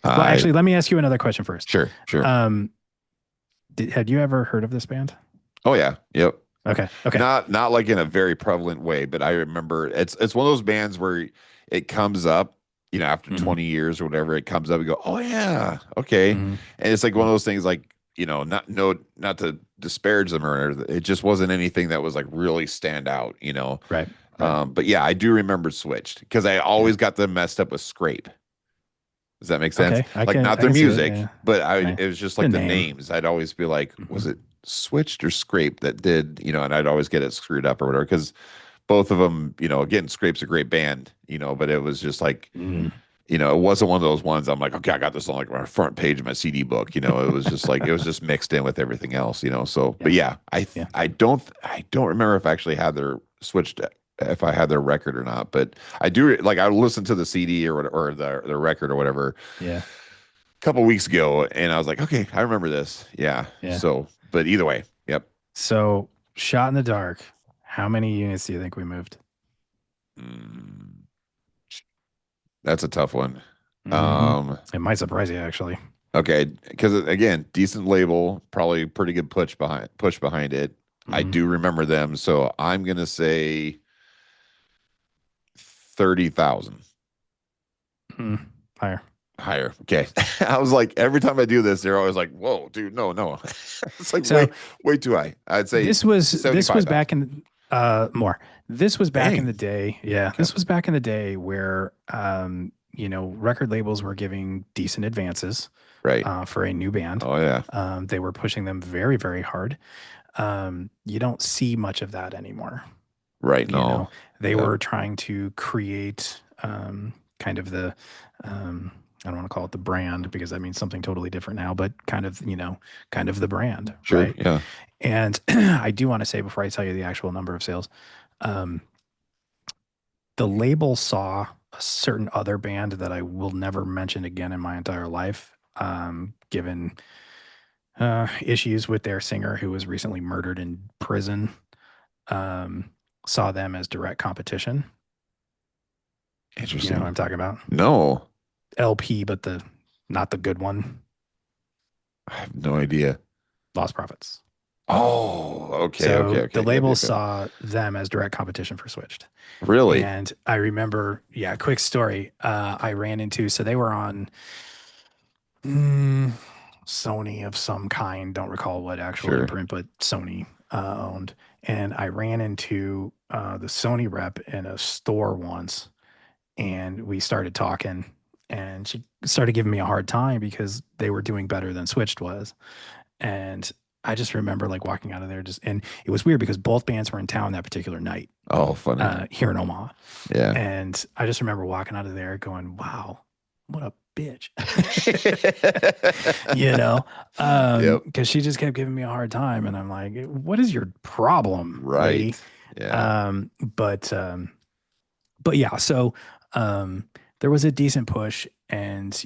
Well, I actually, let me ask you another question first. Sure, sure. Um, had you ever heard of this band? Oh yeah, yep. Okay. Okay. Not like in a very prevalent way, but I remember it's one of those bands where it comes up, after Hmm. 20 years or whatever, it comes up and go, oh yeah, okay. Hmm. And it's like one of those things like, not no not to disparage them or it just wasn't anything that was like really stand out. Right. Right. But yeah, I do remember Switched because I Yeah. always got them messed up with Scrape. Does that make sense? Okay. I Like can not I their can see that. music, Yeah. but Right. it was just The like the name. names. I'd always be like, was Hmm. it Switched or Scrape that did, and I'd always get it screwed up or whatever. Because both of them, again, Scrape's a great band, but it was just like, Mm. it wasn't one of those ones I'm like, okay, I got this on like my front page of my CD book. It was just like it was just mixed in with everything else. So, but Yeah. yeah, Yeah. I don't remember if I actually had their switched if I had their record or not, but I do like I listened to the CD or the record or whatever Yeah. a couple weeks ago, and I was like, okay, I remember this. Yeah. Yeah. So, but either way, yep. So, shot in the dark. How many units do you think we moved? Mm, that's a tough one. Hmm. Um, It might surprise you, actually. okay, because again, decent label, probably pretty good push behind it. I Hmm. do remember them, so I'm gonna say 30,000 Mm. Higher. higher. Okay, I was like, every time I do this, they're always like, "Whoa, dude, no, no." It's like So way too high. I'd say this was back 75,000. in more. This was back in Dang. the day. Yeah, Okay. this was back in the day where record labels were giving decent advances Right. for a new band. Oh yeah. They were pushing them very, very hard. You don't see much of that anymore. Right. You No. know, they Yep. were trying to create kind of the I don't want to call it the brand because that means something totally different now, but kind of the brand, Sure. right? Yeah. And I do want to say before I tell you the actual number of sales, um, the label saw a certain other band that I will never mention again in my entire life, given issues with their singer who was recently murdered in prison. Um, saw them as direct competition. You know who Interesting. I'm talking about? No, LP, but the not the good one. I have no idea. Lost Profits. Oh, okay, okay, So the okay. Yep, label yep, yep. saw them as direct competition for Switched. Really? And I remember, yeah, quick story. I ran into, so they were on mm, Sony of some kind. Don't recall what actual Sure. imprint, but Sony owned. And I ran into the Sony rep in a store once, and we started talking. And she started giving me a hard time because they were doing better than Switched was. And I just remember like walking out of there and it was weird because both bands were in town that particular night Oh, funny. here in Omaha. Yeah. And I just remember walking out of there going, wow, what a bitch. you know, Yep. because she just kept giving me a hard time. And I'm like, what is your problem, lady? Right. Yeah. But yeah, so um, there was a decent push. And,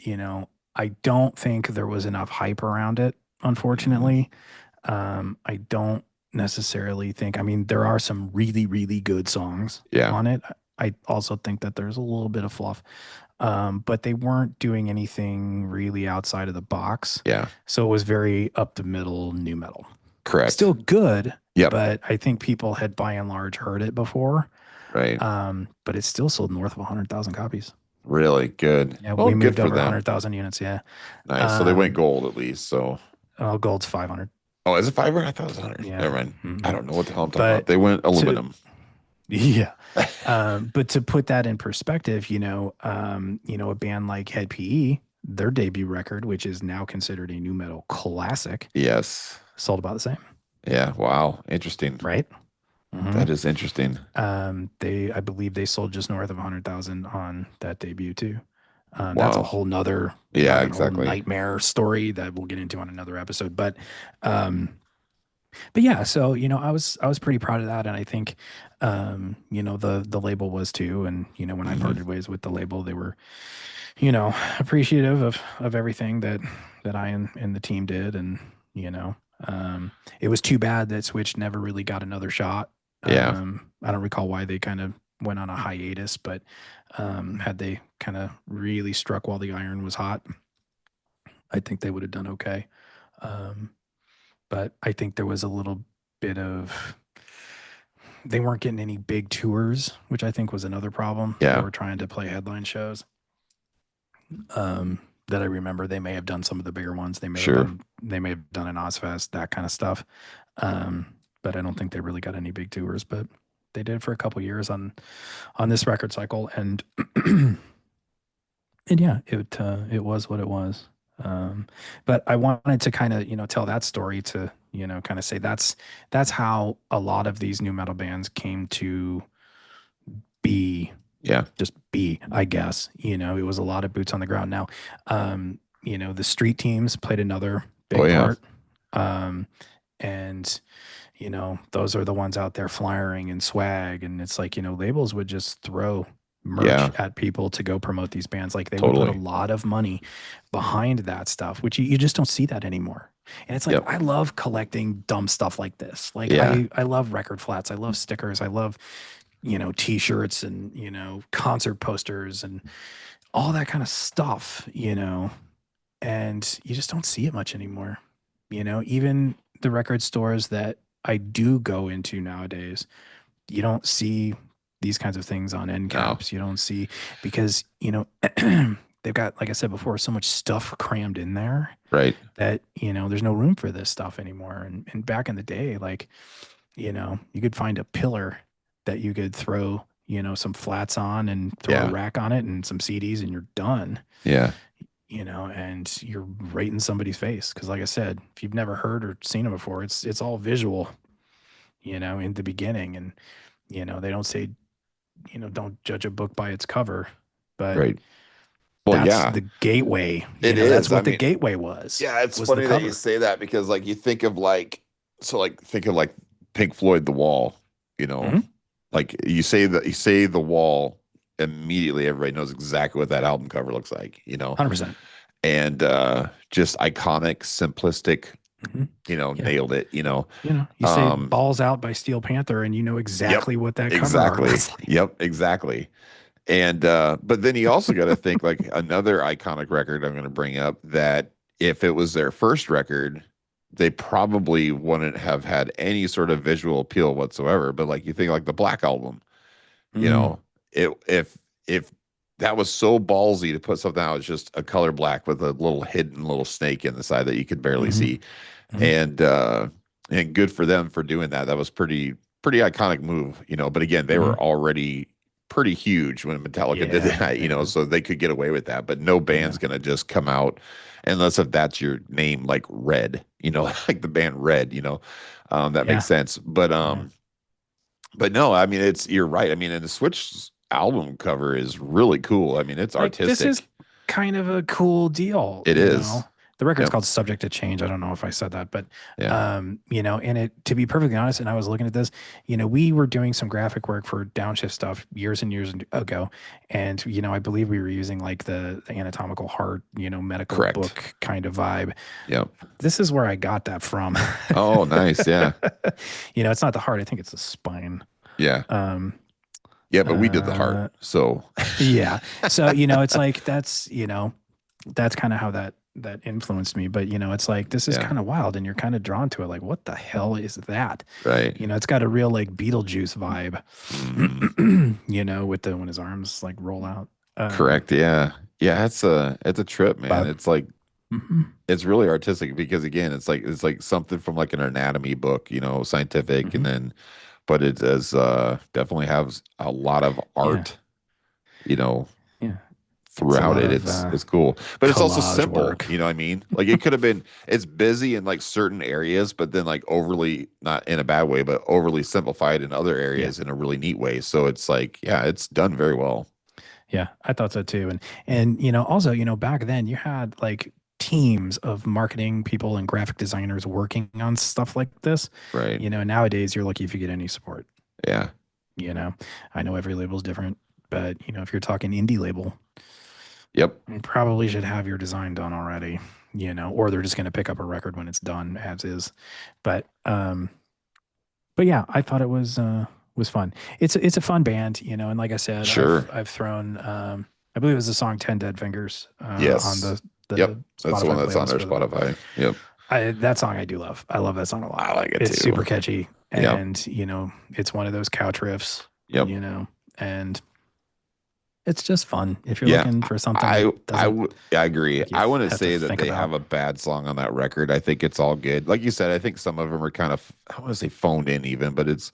I don't think there was enough hype around it, Hmm. unfortunately. I don't necessarily think, I mean, there are some really, really good songs Yeah. on it. I also think that there's a little bit of fluff, but they weren't doing anything really outside of the box. Yeah. So it was very up the middle new metal. Correct. Still good, Yep. but I think people had by and large heard it before. Right. But it's still sold north of 100,000 copies. Really good. Yeah, Well, we good moved for over them. 100,000 units. Yeah. Nice. So they went Um, gold at least. So, oh, gold's 500. oh, is it fiber? I thought it was 100. Yeah. Never mind. I Mhm. don't know what the hell I'm talking about. But They went to aluminum. Yeah. But to put that in perspective, a band like Head PE, their debut record, which is now considered a new metal classic, Yes. sold about the same, Yeah. Wow. Interesting. right? Hmm. That is interesting. I believe they sold just north of 100,000 on that debut too. That's a Wow. whole nother, Yeah, fucking whole exactly. nightmare story that we'll get into on another episode. Um, but yeah, so I was pretty proud of that, and I think the label was too, and when I Hmm. parted ways with the label, they were appreciative of everything that I and the team did, and you know it was too bad that Switch never really got another shot. Yeah. I don't recall why they kind of went on a hiatus, but had they kind of really struck while the iron was hot, I think they would have done okay. Um, but I think there was a little bit of they weren't getting any big tours, which I think was another problem. They Yeah, were trying to play headline shows. Um, that I remember, they may have done some of the bigger ones. sure. They may have done an Ozfest, that kind of stuff. Um, but I don't think they really got any big tours. But they did for a couple years on this record cycle, and and yeah, it was what it was. Um, but I wanted to kind of tell that story to kind of say that's how a lot of these new metal bands came to be, Yeah. just be, I guess. It was a lot of boots on the ground. Now, the street teams played another Oh big yeah. part. Um, and those are the ones out there flyering and swag. And it's like, labels would just throw merch Yeah. at people to go promote these bands. Like they would put a Totally. lot of money behind that stuff, which you just don't see that anymore. And it's like, Yep. I love collecting dumb stuff like this. Like Yeah. I love record flats. I love stickers. I love, t-shirts and, concert posters and all that kind of stuff, and you just don't see it much anymore. Even the record stores that I do go into nowadays, you don't see these kinds of things on end No. caps. You don't see because, they've got, like I said before, so much stuff crammed in there Right. that, there's no room for this stuff anymore. And back in the day, like, you could find a pillar that you could throw, some flats on and throw a Yeah. rack on it and some CDs and you're done, Yeah. and you're right in somebody's face. Cause like I said, if you've never heard or seen them before, it's all visual, in the beginning. And, they don't say, don't judge a book by its cover, but Right. Well, that's yeah, the gateway. it That's is. I what the mean, gateway was, yeah, it's was the funny that you cover. say that because like you think of like think of like Pink Floyd The Wall, you know, Hmm. like you say The Wall, immediately everybody knows exactly what that album cover looks like, 100%. and just iconic, simplistic, Hmm. Yeah. nailed it, You say Um, Balls Out by Steel Panther, and you know yep, exactly what that cover art exactly. looks like. Yep, exactly. And but then you also got to think like another iconic record I'm going to bring up that if it was their first record, they probably wouldn't have had any sort of visual appeal whatsoever. But like you think like the Black Album, you Mm, know, it if that was so ballsy to put something out as just a color black with a little hidden little snake in the side that you could barely hmm. see, Hmm. and good for them for doing that. That was pretty iconic move, But again, they Hmm. were already pretty huge when Metallica did Yeah, that, yeah, so they could get away with that. But no band's yeah, gonna just come out unless if that's your name, like Red, like the band Red, that makes yeah, sense. yeah. But no, I mean you're right. I mean, and the Switch album cover is really cool. I mean, it's Like this is artistic. kind of a cool deal, It is. The record's Yep. called Subject to Change. I don't know if I said that, but Yeah. and it, to be perfectly honest, and I was looking at this, we were doing some graphic work for Downshift stuff years and years ago, and I believe we were using like the anatomical heart, medical Correct. book kind of vibe. Yep. This is where I got that from. Oh, nice. Yeah. It's not the heart. I think it's the spine. Yeah. Um, Yeah, but we did the heart. uh, So yeah. So, it's like that's kind of how that influenced me. But, it's like this is yeah. kind of wild and you're kind of drawn to it. Like, what the hell is that? Right. It's got a real like Beetlejuice Hmm. vibe, with the when his arms like roll out. Correct. Yeah. Yeah, it's a trip, man. But It's like mhm, it's really artistic because again, it's like something from like an anatomy book, scientific, and mhm, then but it does definitely has a lot of yeah, art, you know, yeah. It's a throughout lot it. of It's cool. But it's also collage simple, work. you know what I mean? Like it could have been it's busy in like certain areas, but then like overly not in a bad way, but overly simplified in other Yeah. areas in a really neat way. So it's like, yeah, it's done very well. Yeah, I thought so too. And also, back then you had like teams of marketing people and graphic designers working on stuff like this. Right. Nowadays you're lucky if you get any support. Yeah. You know, I know every label's different, but if you're talking indie label, Yep. you probably should have your design done already, or they're just going to pick up a record when it's done as is. But yeah, I thought it was fun. It's a fun band, and like I said, Sure. I've thrown I believe it was the song 10 Dead Fingers on Yes. the Yep. the That's the one Spotify that's on playlist their for them. Spotify. Yep. That song I do love. I love that song a lot. I like it It's too. super catchy, Yep. and it's one of those couch riffs, Yep. and it's just fun if you're Yeah. looking for something that doesn't I agree. make you I wouldn't have to say that think they have about. a bad song on that record. I think it's all good. Like you said, I think some of them are kind of, I want to say phoned in even, but it's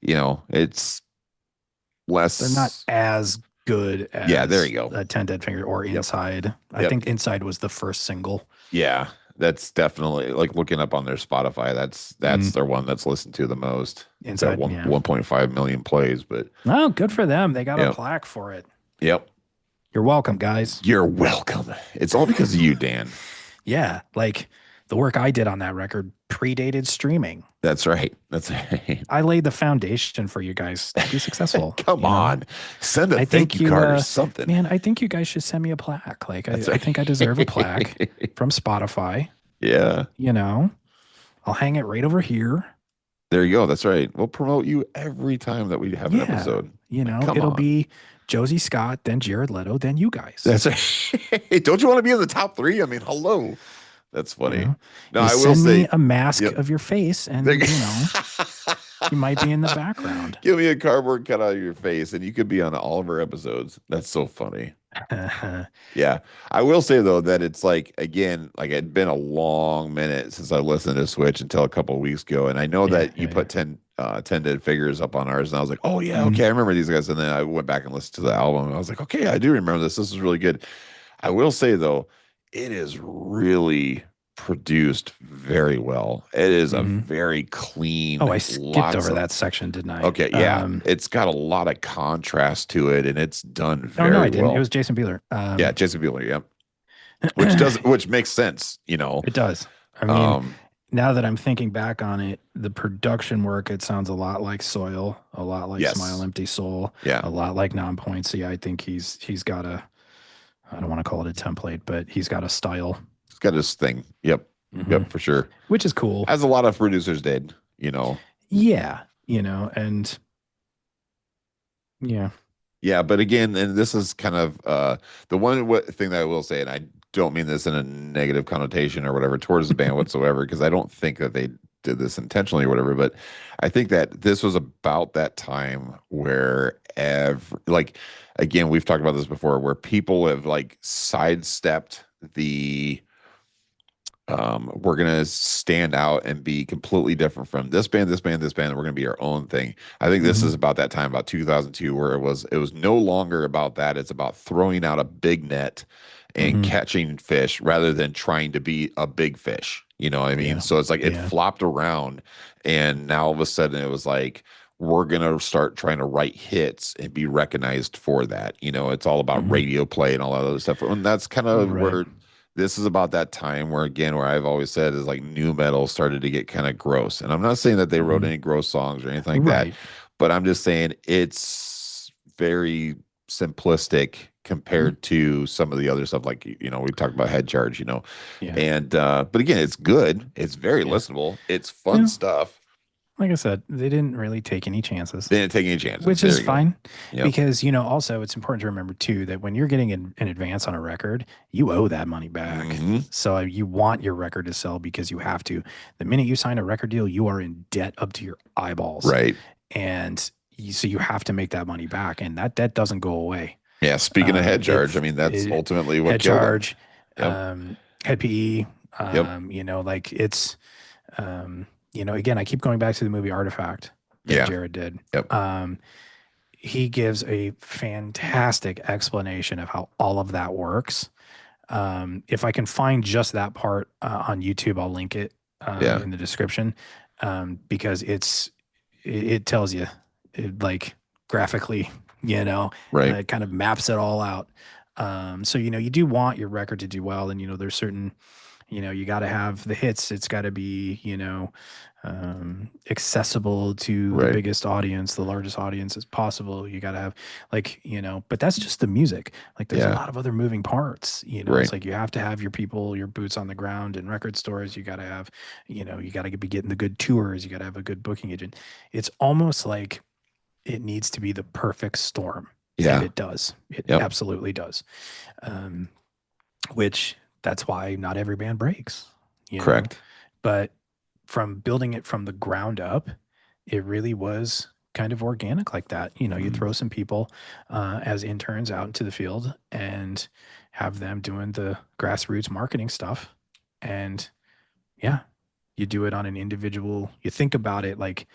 They're not less. as good Yeah, there as you go. 10 Dead Finger or Yep. Inside. I Yep. think Inside was the first single. Yeah. That's definitely like looking up on their Spotify. That's Mm, their one that's listened to the most. It's got Inside, yeah. 1.5 million plays, but Oh, good for them. They got a yep. plaque for it. Yep. You're welcome, guys. You're welcome. It's all because of you, Dan. Yeah, like the work I did on that record predated streaming. That's right. That's right. I laid the foundation for you guys to be successful. Come on. Send a I thank think you you, card or something. man, I think you guys should send me a plaque. Like, That's I think I deserve a plaque right. from Spotify. Yeah. You know, I'll hang it right over here. There you go. That's right. We'll promote you every time that we have an Yeah. episode. Like, come It'll on. be Josie Scott, then Jared Leto, then you guys. That's right. Don't you want to be in the top three? I mean, hello. That's You funny. know, No, you I will send me say, a mask yep. of your face, There and you might be in the background. Give me a cardboard cutout of your face, and you could be on all of our episodes. That's so funny. Yeah. I will say though that it's like again, like it'd been a long minute since I listened to Switch until a couple of weeks ago. And I know Yeah, that you yeah, yeah. put 10 dead figures up on ours, and I was like, oh yeah, Mhm. okay, I remember these guys. And then I went back and listened to the album, and I was like, okay, I do remember this. This is really good. I will say though, it is really produced very well. It is a Mhm. very clean, Oh, I skipped lots over of that section, didn't I? okay, yeah. It's got a lot of contrast to it, and it's done Oh no, I very didn't. It well. was Jason Bieler. Yeah, Jason Bueller, yeah. Which makes sense, you know. It does. I mean, Um, now that I'm thinking back on it, the production work, it sounds a lot like Soil, a lot like Smile yes. Empty Soul, Yeah. a lot like Non-Point. So yeah, I think he's got a, I don't want to call it a template, but he's got a style. He's got his thing. Yep. Hmm. Yep, for sure. Which is cool. As a lot of producers did, you know. Yeah, and yeah. Yeah, but again, and this is kind of the thing that I will say, and I don't mean this in a negative connotation or whatever towards the band whatsoever, because I don't think that they did this intentionally or whatever, but I think that this was about that time where like again, we've talked about this before, where people have like sidestepped the we're gonna stand out and be completely different from this band, this band, this band, and we're gonna be our own thing. I think this Hmm. is about that time, about 2002, where it was no longer about that. It's about throwing out a big net and Hmm. catching fish rather than trying to be a big fish. You know what I mean? Yeah. So it's like it Yeah. flopped around, and now all of a sudden it was like we're gonna start trying to write hits and be recognized for that. It's all about Hmm. radio play and all that other stuff. And that's kind of Right. where this is about that time where again where I've always said is like new metal started to get kind of gross. And I'm not saying that they wrote Hmm. any gross songs or anything like that, Right. but I'm just saying it's very simplistic Mhm. compared to some of the other stuff like we talked about head charge, Yeah. and but again it's good, it's very Yeah. listenable, it's fun Yeah. stuff. Like I said, they didn't really take any chances, They didn't take any chances. which There is you go. fine Yep. because, also it's important to remember too that when you're getting an advance on a record, you owe that money back. Hmm. So you want your record to sell because you have to. The minute you sign a record deal, you are in debt up to your eyeballs. Right. And so you have to make that money back. And that debt doesn't go away. Yeah, speaking of head charge, I It, mean that's it ultimately what head killed them. charge, Yep. head PE, Yep. like it's, again, I keep going back to the movie Artifact that Yeah. Jared did. Yep. He gives a fantastic explanation of how all of that works. If I can find just that part on YouTube, I'll link it Yeah. in the description because it tells you like graphically, Right. it kind of maps it all out. So you do want your record to do well, and there's certain you got to have the hits. It's got to be, accessible to the Right. biggest audience, the largest audience as possible. You got to have like, but that's just the music. Like there's a Yeah. lot of other moving parts, Right. it's like you have to have your people, your boots on the ground in record stores. You got to have, you got to be getting the good tours. You got to have a good booking agent. It's almost like it needs to be the perfect storm. And Yeah. it does. It Yep. absolutely does. Um, which that's why not every band breaks, you know. Correct. But from building it from the ground up, it really was kind of organic like that. You know, you Mm, throw some people as interns out into the field and have them doing the grassroots marketing stuff. And yeah, you do it on an individual, you think about it like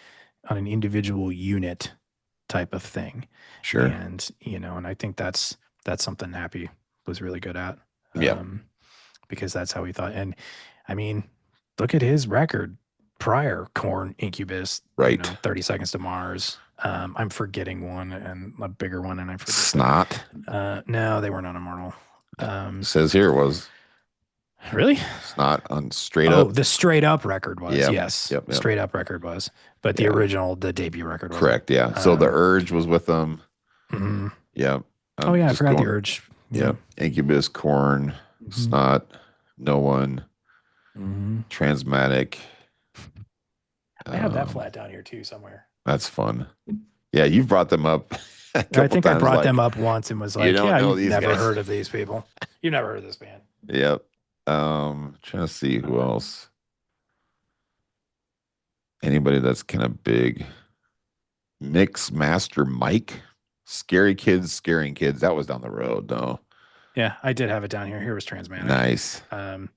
on an individual unit type of thing. sure. And, you know, and I think that's something Happy was really good at. Yep. Um, because that's how he thought. And I mean, look at his record prior Korn, Incubus, you Right. know, 30 Seconds to Mars. I'm forgetting one and a bigger one, and I forget Snot. the. No, they weren't on Immortal. Um, Says here it was really? Snot on straight Oh, up. the Straight Up record was, Yep. yes. Yep. The Yep. Straight Up record was, but the Yeah. original, the debut record wasn't. Correct. Yeah. So the Urge was with them. Mhm. Yep. Oh, I'm yeah, I just forgot the going. Urge. Yeah. Yep. Incubus, Corn, Hmm. Snot, No One, Hmm. Transmatic. I have that Um, flat down here too somewhere. that's fun. Yeah, you've brought them up a I couple think I times. brought them Like, up once and was you like, don't "Yeah, know you've these never guys. heard of these people. You've never heard of this band." Yep. Trying to see who else. Anybody that's kind of big. Mix Master Mike. Scary Kids, Scaring Kids. That was down the road, though. Yeah, I did have it down here. Here was Transmatic. Nice. Um,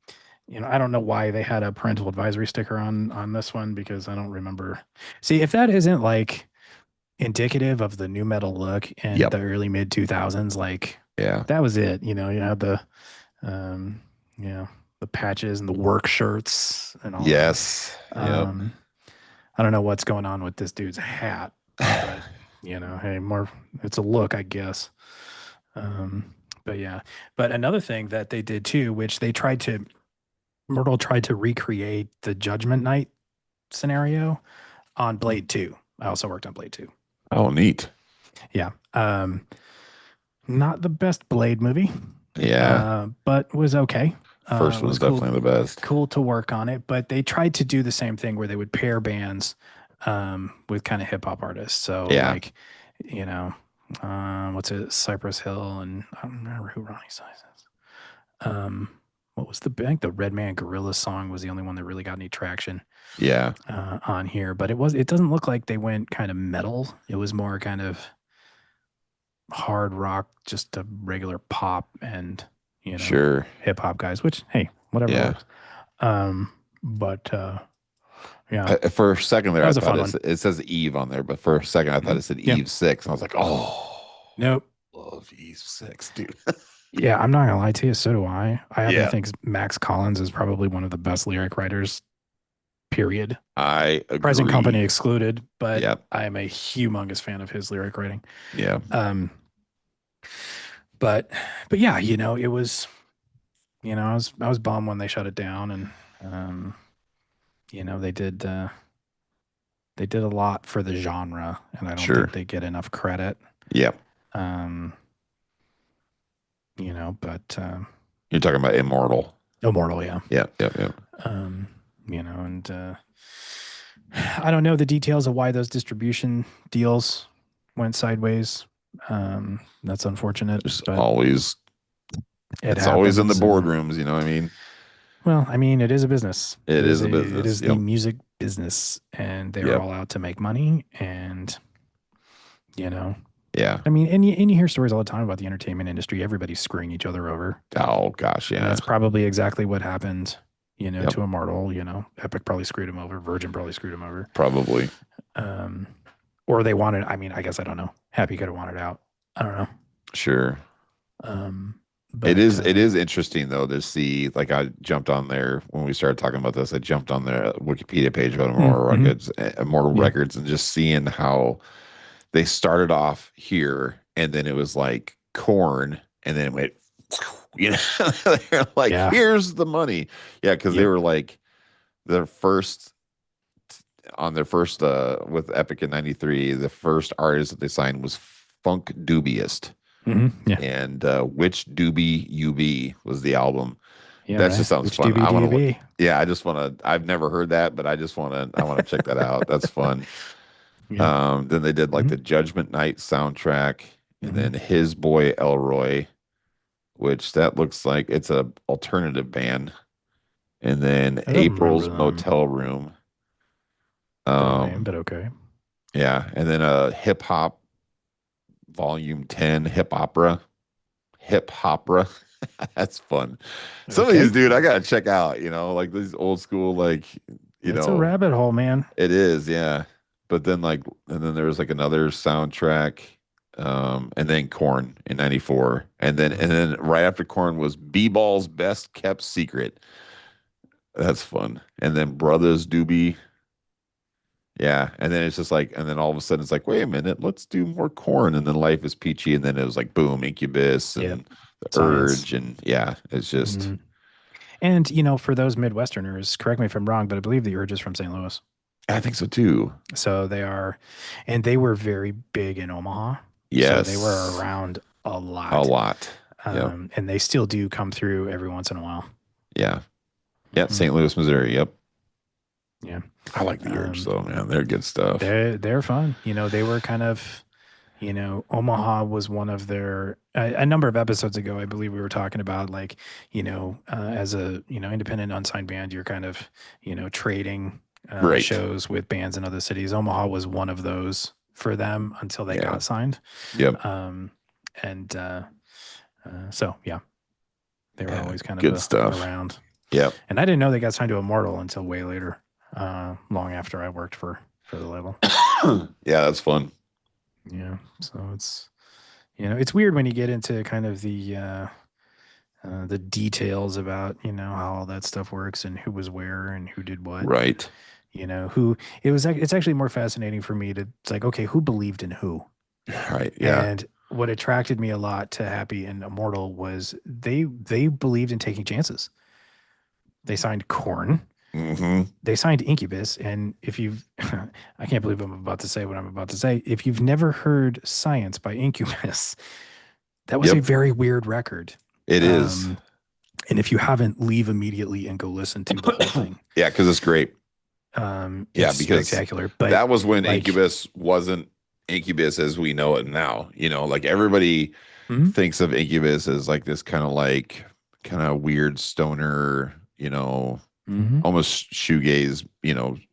you know, I don't know why they had a parental advisory sticker on this one because I don't remember. See, if that isn't like indicative of the new metal look in Yep. the early mid 2000s, like Yeah. that was it. You had the um, you know, the patches and the work shirts and all that. Yes. Yep. Um, I don't know what's going on with this dude's hat, but hey, more it's a look, I guess. Um, but yeah, but another thing that they did too, which Myrtle tried to recreate the Judgment Night scenario on Blade 2. I also worked on Blade 2. Oh, neat. Yeah. Not the best Blade movie, Yeah. but was okay. First It was one's cool, definitely the best. cool to work on it. But they tried to do the same thing where they would pair bands with kind of hip hop artists. So Yeah. like, you know, what's it, Cypress Hill, and I don't remember who Ronnie Size is. Um, what was I think the Red Man Gorilla song was the only one that really got any traction Yeah. on here. But it doesn't look like they went kind of metal. It was more kind of hard rock, just a regular pop and Sure. hip hop guys. Which hey, whatever Yeah. works. But yeah, For a second there, that I was a thought fun one. it says Eve on there, but for a second I thought Mhm. it said Yeah. Eve 6. And I was like, oh, Nope. love Eve 6, dude. Yeah, I'm not gonna lie to you. So do I. I happen to Yeah. think Max Collins is probably one of the best lyric writers. Period. I Present company agree. excluded, but Yep. I am a humongous fan of his lyric writing. Yeah. Um, but yeah, it was, I was bummed when they shut it down, and um, they did a lot for the genre, and I don't Sure. think they get enough credit. Yep. Um, but You're talking about Immortal. Immortal, yeah. Yep. Yep. Yep. Um, and I don't know the details of why those distribution deals went sideways. That's unfortunate, There's but always, it it's always in the happens. And boardrooms. You know what I mean? well, I mean, it is a business. It is a It business. is the Yep. music business, and they're Yep. all out to make money. And you know, Yeah. I mean, and you hear stories all the time about the entertainment industry. Everybody's screwing each other over, Oh gosh. and Yeah. that's probably exactly what happened. Yep. To Immortal. Epic probably screwed him over. Virgin probably screwed him over. Probably. Um, or they wanted. I mean, I guess I don't know. Happy could have wanted out. I don't know. Sure. But It is interesting though to see, like, I jumped on there when we started talking about this. I jumped on their Wikipedia page about Immortal Yeah. Records, and just seeing how they started off here, and then it was like Corn, and then it went, they're like, Yeah. here's the money. Yeah, because they Yep. were like their first on their first with Epic in '93. The first artist that they signed was Funk Dubious. Yeah. And Which Doobie You Be was the album. Yeah. That Right. just sounds Which fun. DB I do want you to look. be? Yeah, I just want to. I've never heard that, but I want to check that out. That's fun. Yeah. Then they did like Mhm. the Judgment Night soundtrack, and Mhm. then His Boy Elroy which that looks like it's a alternative band. And then I don't remember April's them. Motel Room. Band name, Um, but okay. yeah, and then a hip hop volume 10 hip opera. That's fun. Some of these, Okay. dude, I gotta check out, like these old school, like, you It's a know, rabbit hole, man. it is, yeah. But then and then there was like another soundtrack, and then Korn in '94. And then right after Korn was B-Ball's Best Kept Secret. That's fun. And then Brothers Doobie. Yeah. And then it's just like, and then all of a sudden it's like, wait a minute, let's do more Korn. And then Life is Peachy. And then it was like, boom, Incubus Yep. and The Science. Urge. And yeah, it's just, Mhm. And, for those Midwesterners, correct me if I'm wrong, but I believe the Urge is from St. Louis. I think so too. So they are, and they were very big in Omaha. So they were Yes. around a A lot. lot. Yep. And they still do come through every once in a while. Yeah. Yeah. Hmm. St. Louis, Missouri. Yep. Yeah. I like The Urge Um, though, man. They're good stuff. they're fun. They were kind of, Omaha was one of their, a number of episodes ago, I believe we were talking about like, as a, independent unsigned band, you're kind of, trading Right. shows with bands in other cities. Omaha was one of those for them until they Yeah. got signed. Yep. Um, and so, yeah, they were Yeah. always kind of Good stuff. around. Yep. And I didn't know they got signed to Immortal until way later, long after I worked for the label. Yeah, that's fun. Yeah. So it's weird when you get into kind of the details about, how all that stuff works and who was where and who did what. Right. Who it's actually more fascinating for me to, it's like, okay, who believed in who? Right. Yeah. And what attracted me a lot to Happy and Immortal was they believed in taking chances. They signed Korn. Mm-hmm. They signed Incubus. And if you've, I can't believe I'm about to say what I'm about to say. If you've never heard Science by Incubus, that was a Yep. very weird record. It is. Um, and if you haven't, leave immediately and go listen to the whole thing. Yeah, because it's great. Yeah, It's because spectacular. But that was when like, Incubus wasn't Incubus as we know it now. Like everybody mhm, thinks of Incubus as like this kind of weird stoner, mhm. almost shoegaze,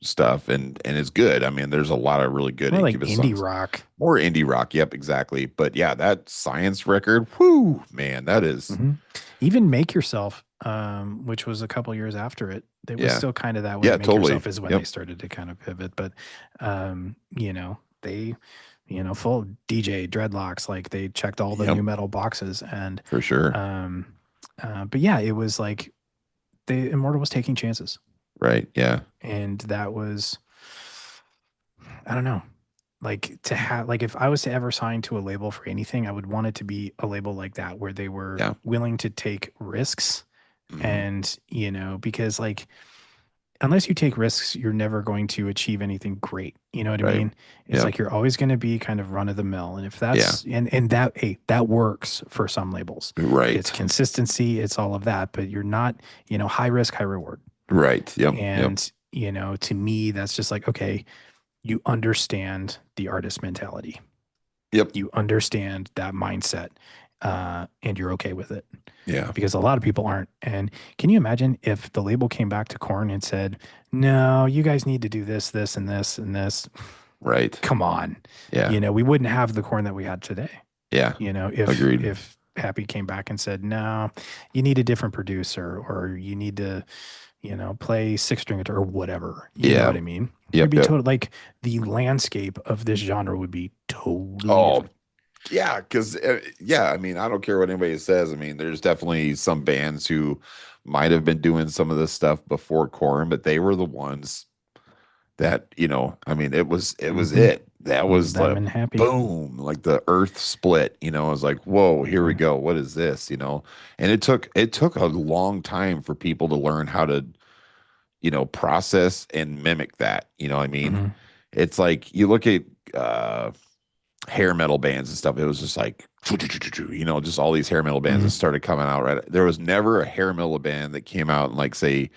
stuff, and it's good. I mean, there's a lot of really good More like Incubus indie songs. rock. More indie rock, yep, exactly. But yeah, that Science record, whoo, man, that is, Mhm. Even Make Yourself, which was a couple years after it, it was yeah, still kind of that way. yeah, Make totally, Yourself is when they yep, started to kind of pivot. But, they, full DJ dreadlocks, like they checked all the yep, new metal boxes. And, for sure, um, but yeah, it was like the Immortal was taking chances. right, yeah, And that was, I don't know, like to have, like if I was to ever sign to a label for anything, I would want it to be a label like that where they were yeah, willing to take risks. hmm, And, because like, unless you take risks, you're never going to achieve anything great. You know what I right, mean? It's yep, like you're always going to be kind of run of the mill. And if yeah, that's, and that, hey, that works for some labels. It's right, consistency, it's all of that, but you're not, high risk, high reward. right, yep, yep, And, to me, that's just like, okay, you understand the artist mentality. yep, You understand that mindset, and you're okay with it, yeah, because a lot of people aren't. And can you imagine if the label came back to Korn and said, "No, you guys need to do this, this, and this, and this." right, Come on, yeah, we wouldn't have the Korn that we had today. yeah, If agreed, Happy came back and said, "No, you need a different producer, or you need to, play six string guitar or whatever." You know yeah, what I mean? It'd yep, be yep. total, like the landscape of this genre would be totally Oh, different. yeah, because yeah, I mean, I don't care what anybody says. I mean, there's definitely some bands who might have been doing some of this stuff before Korn, but they were the ones that, I mean, it was Hmm. it. That It was was them the and Happy. boom, like the earth split. I was like, whoa, here we Hmm. go. What is this? And it took a long time for people to learn how to, process and mimic that. You know what I mean? Hmm. It's like you look at hair metal bands and stuff. It was just like, just all these hair metal bands that Hmm. started coming out, right? There was never a hair metal band that came out in like, say,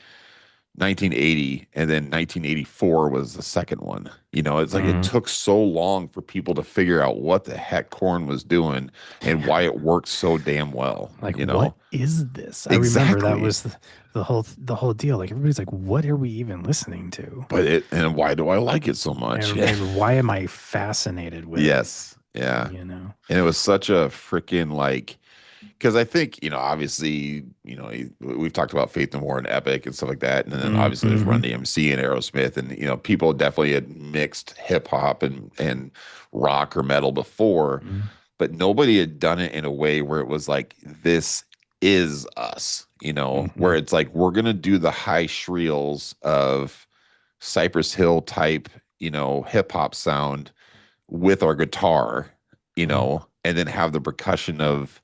1980, and then 1984 was the second one. It's like it Hmm. took so long for people to figure out what the heck Korn was doing and why it worked so damn well, Like, you what know? is this? I remember that Exactly. was the whole deal. Like everybody's like, what are we even listening to? And why do I like it so much? And why am I fascinated with it? Yes. Yeah. You know? And it was such a freaking like, because I think, obviously, we've talked about Faith No More and Epic and stuff like that. And then obviously there's Run Mm-hmm. DMC and Aerosmith. And, people definitely had mixed hip hop and rock or metal before, but nobody had done it in a way where it was like, this is us, Mm-hmm. where it's like, we're going to do the high shrills of Cypress Hill type, hip hop sound with our guitar, and then have the percussion of,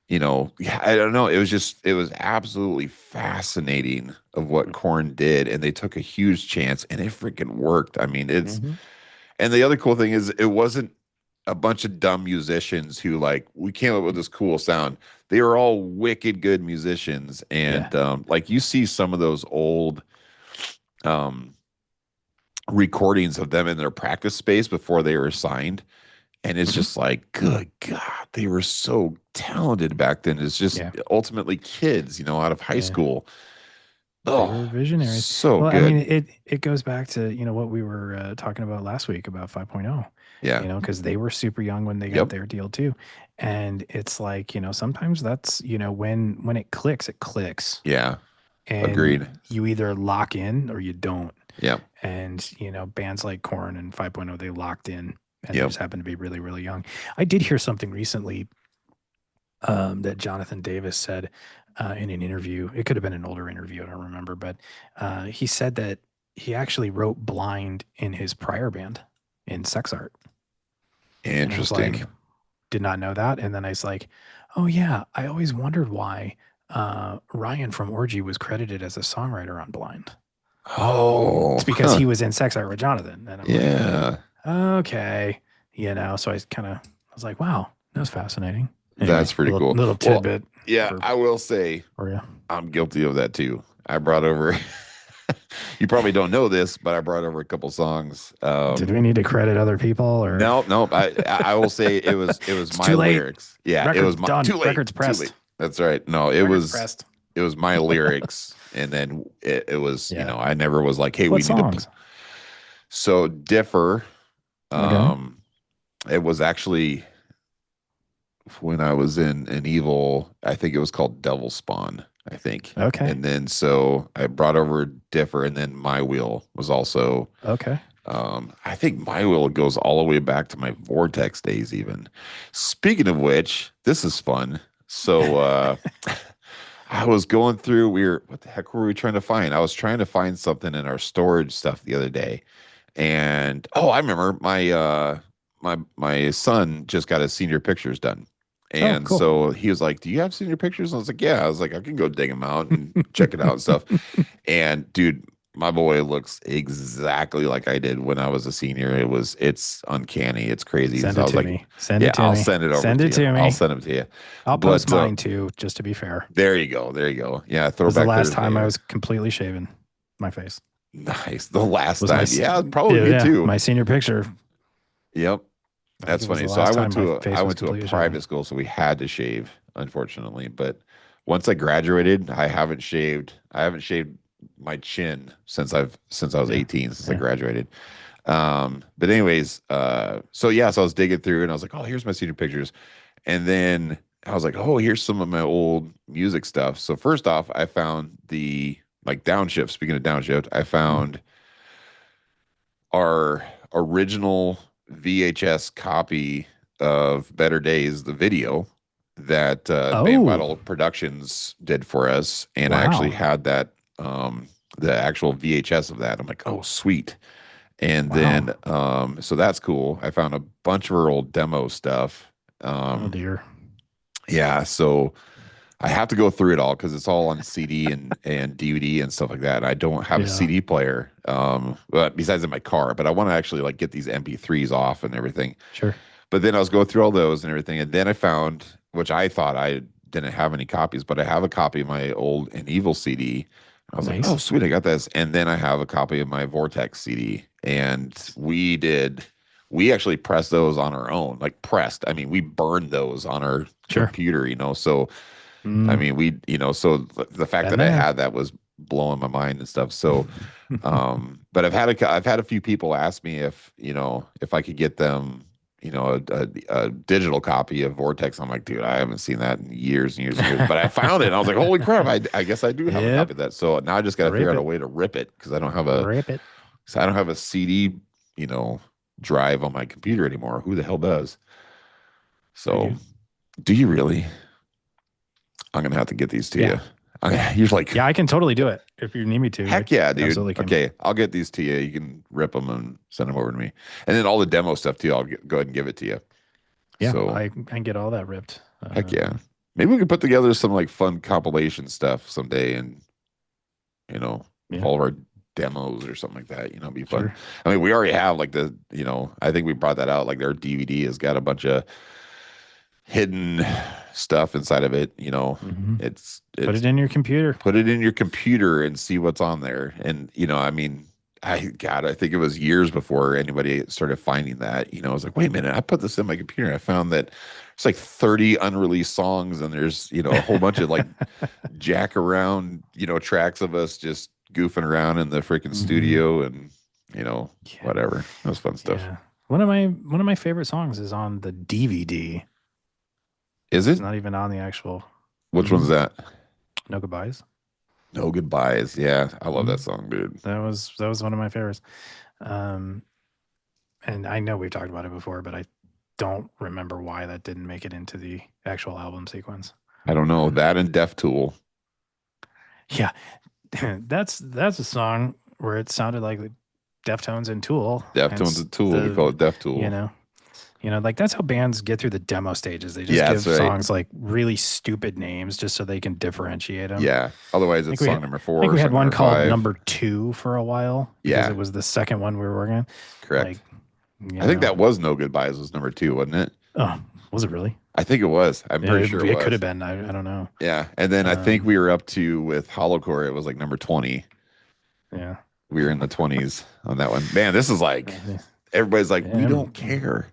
yeah, I don't know. It was absolutely fascinating of what Korn did, and they took a huge chance, and it freaking worked. I mean, Mm-hmm. and the other cool thing is, it wasn't a bunch of dumb musicians who like we came up with this cool sound. They were all wicked good musicians, Yeah. and like you see some of those old um recordings of them in their practice space before they were signed. And it's Hmm. just like, good God, they were so talented back then. It's just Yeah. ultimately kids, out of high Yeah. school. They were Oh, visionaries. so Well, I mean, good. it goes back to, what we were talking about last week about 5.0, Yeah. because they were super young when they got Yep. their deal too. And it's like, sometimes that's, when it clicks, it clicks. Yeah. Agreed. And you either lock in or you don't. Yep. And, bands like Korn and 5.0, they locked in and they Yep. just happened to be really, really young. I did hear something recently that Jonathan Davis said in an interview. It could have been an older interview, I don't remember, but he said that he actually wrote Blind in his prior band in Sex Art. And I was like, Interesting. did not know that. And then I was like, oh, yeah, I always wondered why Ryan from Orgy was credited as a songwriter on Blind. Oh, Oh, it's because huh. he was in Sex Art with Jonathan. And I'm like, Yeah. okay, so I was like, wow, that was fascinating. Anyway, That's pretty little cool. little Well, tidbit yeah, for I will say for you. I'm guilty of that too. I brought over, you probably don't know this, but I brought over a couple songs. Did we need to credit other people or No, no. I will say it was it's my too late? lyrics. Yeah, it was Record my done. too late. Records Too late. pressed. That's right. No, it Records was pressed. it was my lyrics, and then it was Yeah. I never was like, hey, What we need to. songs? So differ. Okay. Um, it was actually when I was in an evil. I think it was called Devil Spawn. I think, Okay. and then so I brought over differ, and then my wheel was also Okay. I think my will goes all the way back to my Vortex days, even. Speaking of which, this is fun. So I was going through, what the heck were we trying to find? I was trying to find something in our storage stuff the other day. And oh, I remember my son just got his senior pictures done. Oh, And cool. so he was like, "Do you have senior pictures?" And I was like, "Yeah." I was like, "I can go dig them out and check it out and stuff." And dude, my boy looks exactly like I did when I was a senior. It's uncanny. It's crazy. Send So I it was to like, me. Send yeah, it to I'll me. send it over Send to it you. to I'll me. send them to you. I'll post But mine too, just to be fair. there you go. There you go. Yeah, Was the Throwback last time I Thursday. was completely shaven. My face Nice. The last was time. Yeah, probably yeah, me yeah, too. my senior picture. Yep. I think That's it was funny. the So last time my face I was went to a completely shaven. private school, so we had to shave, unfortunately. But once I graduated, I haven't shaved my chin since I was Yeah, 18, since I yeah. graduated. But anyways, so yeah, so I was digging through and I was like, oh, here's my senior pictures. And then I was like, oh, here's some of my old music stuff. So first off, I found the like Downshift. Speaking of Downshift, I Mm. found our original VHS copy of Better Days, the video that Band Oh, Vital Productions did for us. And I actually wow, had that, the actual VHS of that. I'm like, oh, sweet. And wow. then, so that's cool. I found a bunch of her old demo stuff. Oh Um, dear. yeah, so I have to go through it all because it's all on CD and DVD and stuff like that. I don't have a Yeah, CD player, but besides in my car. But I want to actually like get these MP3s off and everything. sure. But then I was going through all those and everything, and then I found, which I thought I didn't have any copies, but I have a copy of my old and evil CD I was like, Nice. oh, sweet, I got this. And then I have a copy of my Vortex CD. And we actually pressed those on our own, like pressed. I mean, we burned those on our Sure. computer, you know. So, I Mm, mean, so the fact been that I there. had that was blowing my mind and stuff. So, but I've had a few people ask me if, if I could get them, a digital copy of Vortex. I'm like, dude, I haven't seen that in years and years and years. But I found it and I was like, holy crap, I guess I do have a copy Yep. of that. So now I just got to figure Rip out a it. way to rip it because Rip it. I don't have a CD, you know, drive on my computer anymore. Who the hell does? I So do. do you really? I'm gonna have to get these to Yeah. you. You're like, Yeah, I can totally do it if you need me to. I heck yeah, dude. absolutely can. Okay, I'll get these to you. You can rip them and send them over to me. And then all the demo stuff too, go ahead and give it to you. Yeah, So I can get all that ripped. heck yeah. Maybe we could put together some like fun compilation stuff someday and of Yeah, all of our demos or something like that, it'd be fun. sure. I mean, we already have like I think we brought that out, like their DVD has got a bunch of hidden stuff inside of it, Hmm. Put it's it in your computer. put it in your computer and see what's on there. And, I mean, I think it was years before anybody started finding that. I was like, wait a minute, I put this in my computer. And I found that it's like 30 unreleased songs, and there's, a whole bunch of like jack around, tracks of us just goofing around in the freaking Hmm. studio and, Yeah, whatever. That was fun stuff. yeah. One of my favorite songs is on the DVD. Is It's it? not even on the actual. Which Hmm. one's that? No Goodbyes. No Goodbyes. Yeah, I love Hmm. that song, dude. That was one of my favorites. Um, and I know we've talked about it before, but I don't remember why that didn't make it into the actual album sequence. I don't know. Um, That and Death Tool. yeah, that's a song where it sounded like the Deftones and Tool, Deftones hence and Tool. We the call it Death you Tool. know like that's how bands get through the demo stages. They just Yeah, that's give right. songs like really stupid names just so they can differentiate them. Yeah. Otherwise, I it's think we song had, number I think four, we had song one number called five. Number Two for a while because it Yeah, was the second one we were working on. correct. Like, you I think know, that was No Goodbyes was number two, wasn't it? oh, was it really? I think it was. I'm Yeah, pretty sure it it could have was. been. I don't know. Yeah. And then I think Um, we were up to with Hollowcore, it was like number 20. yeah, We were in the 20s on that one. Man, this is like Uh, everybody's like, we yeah, don't care.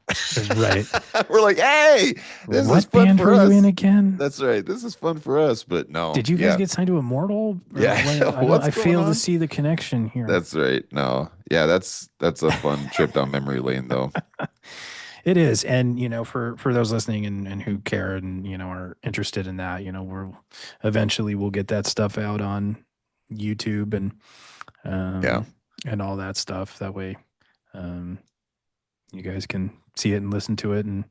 right. We're like, hey, this is What fun band for were you in us. again? That's right. This is fun for us. But no, Did you guys yeah. get signed to Immortal? Or Yeah. what? I don't. What's I going fail to on? see the connection here. That's right. No. Yeah, that's a fun trip down memory lane though. It is, and for those listening and who care and are interested in that, we'll get that stuff out on YouTube Yeah. um and all that stuff. That way, um, you guys can see it and listen to it. And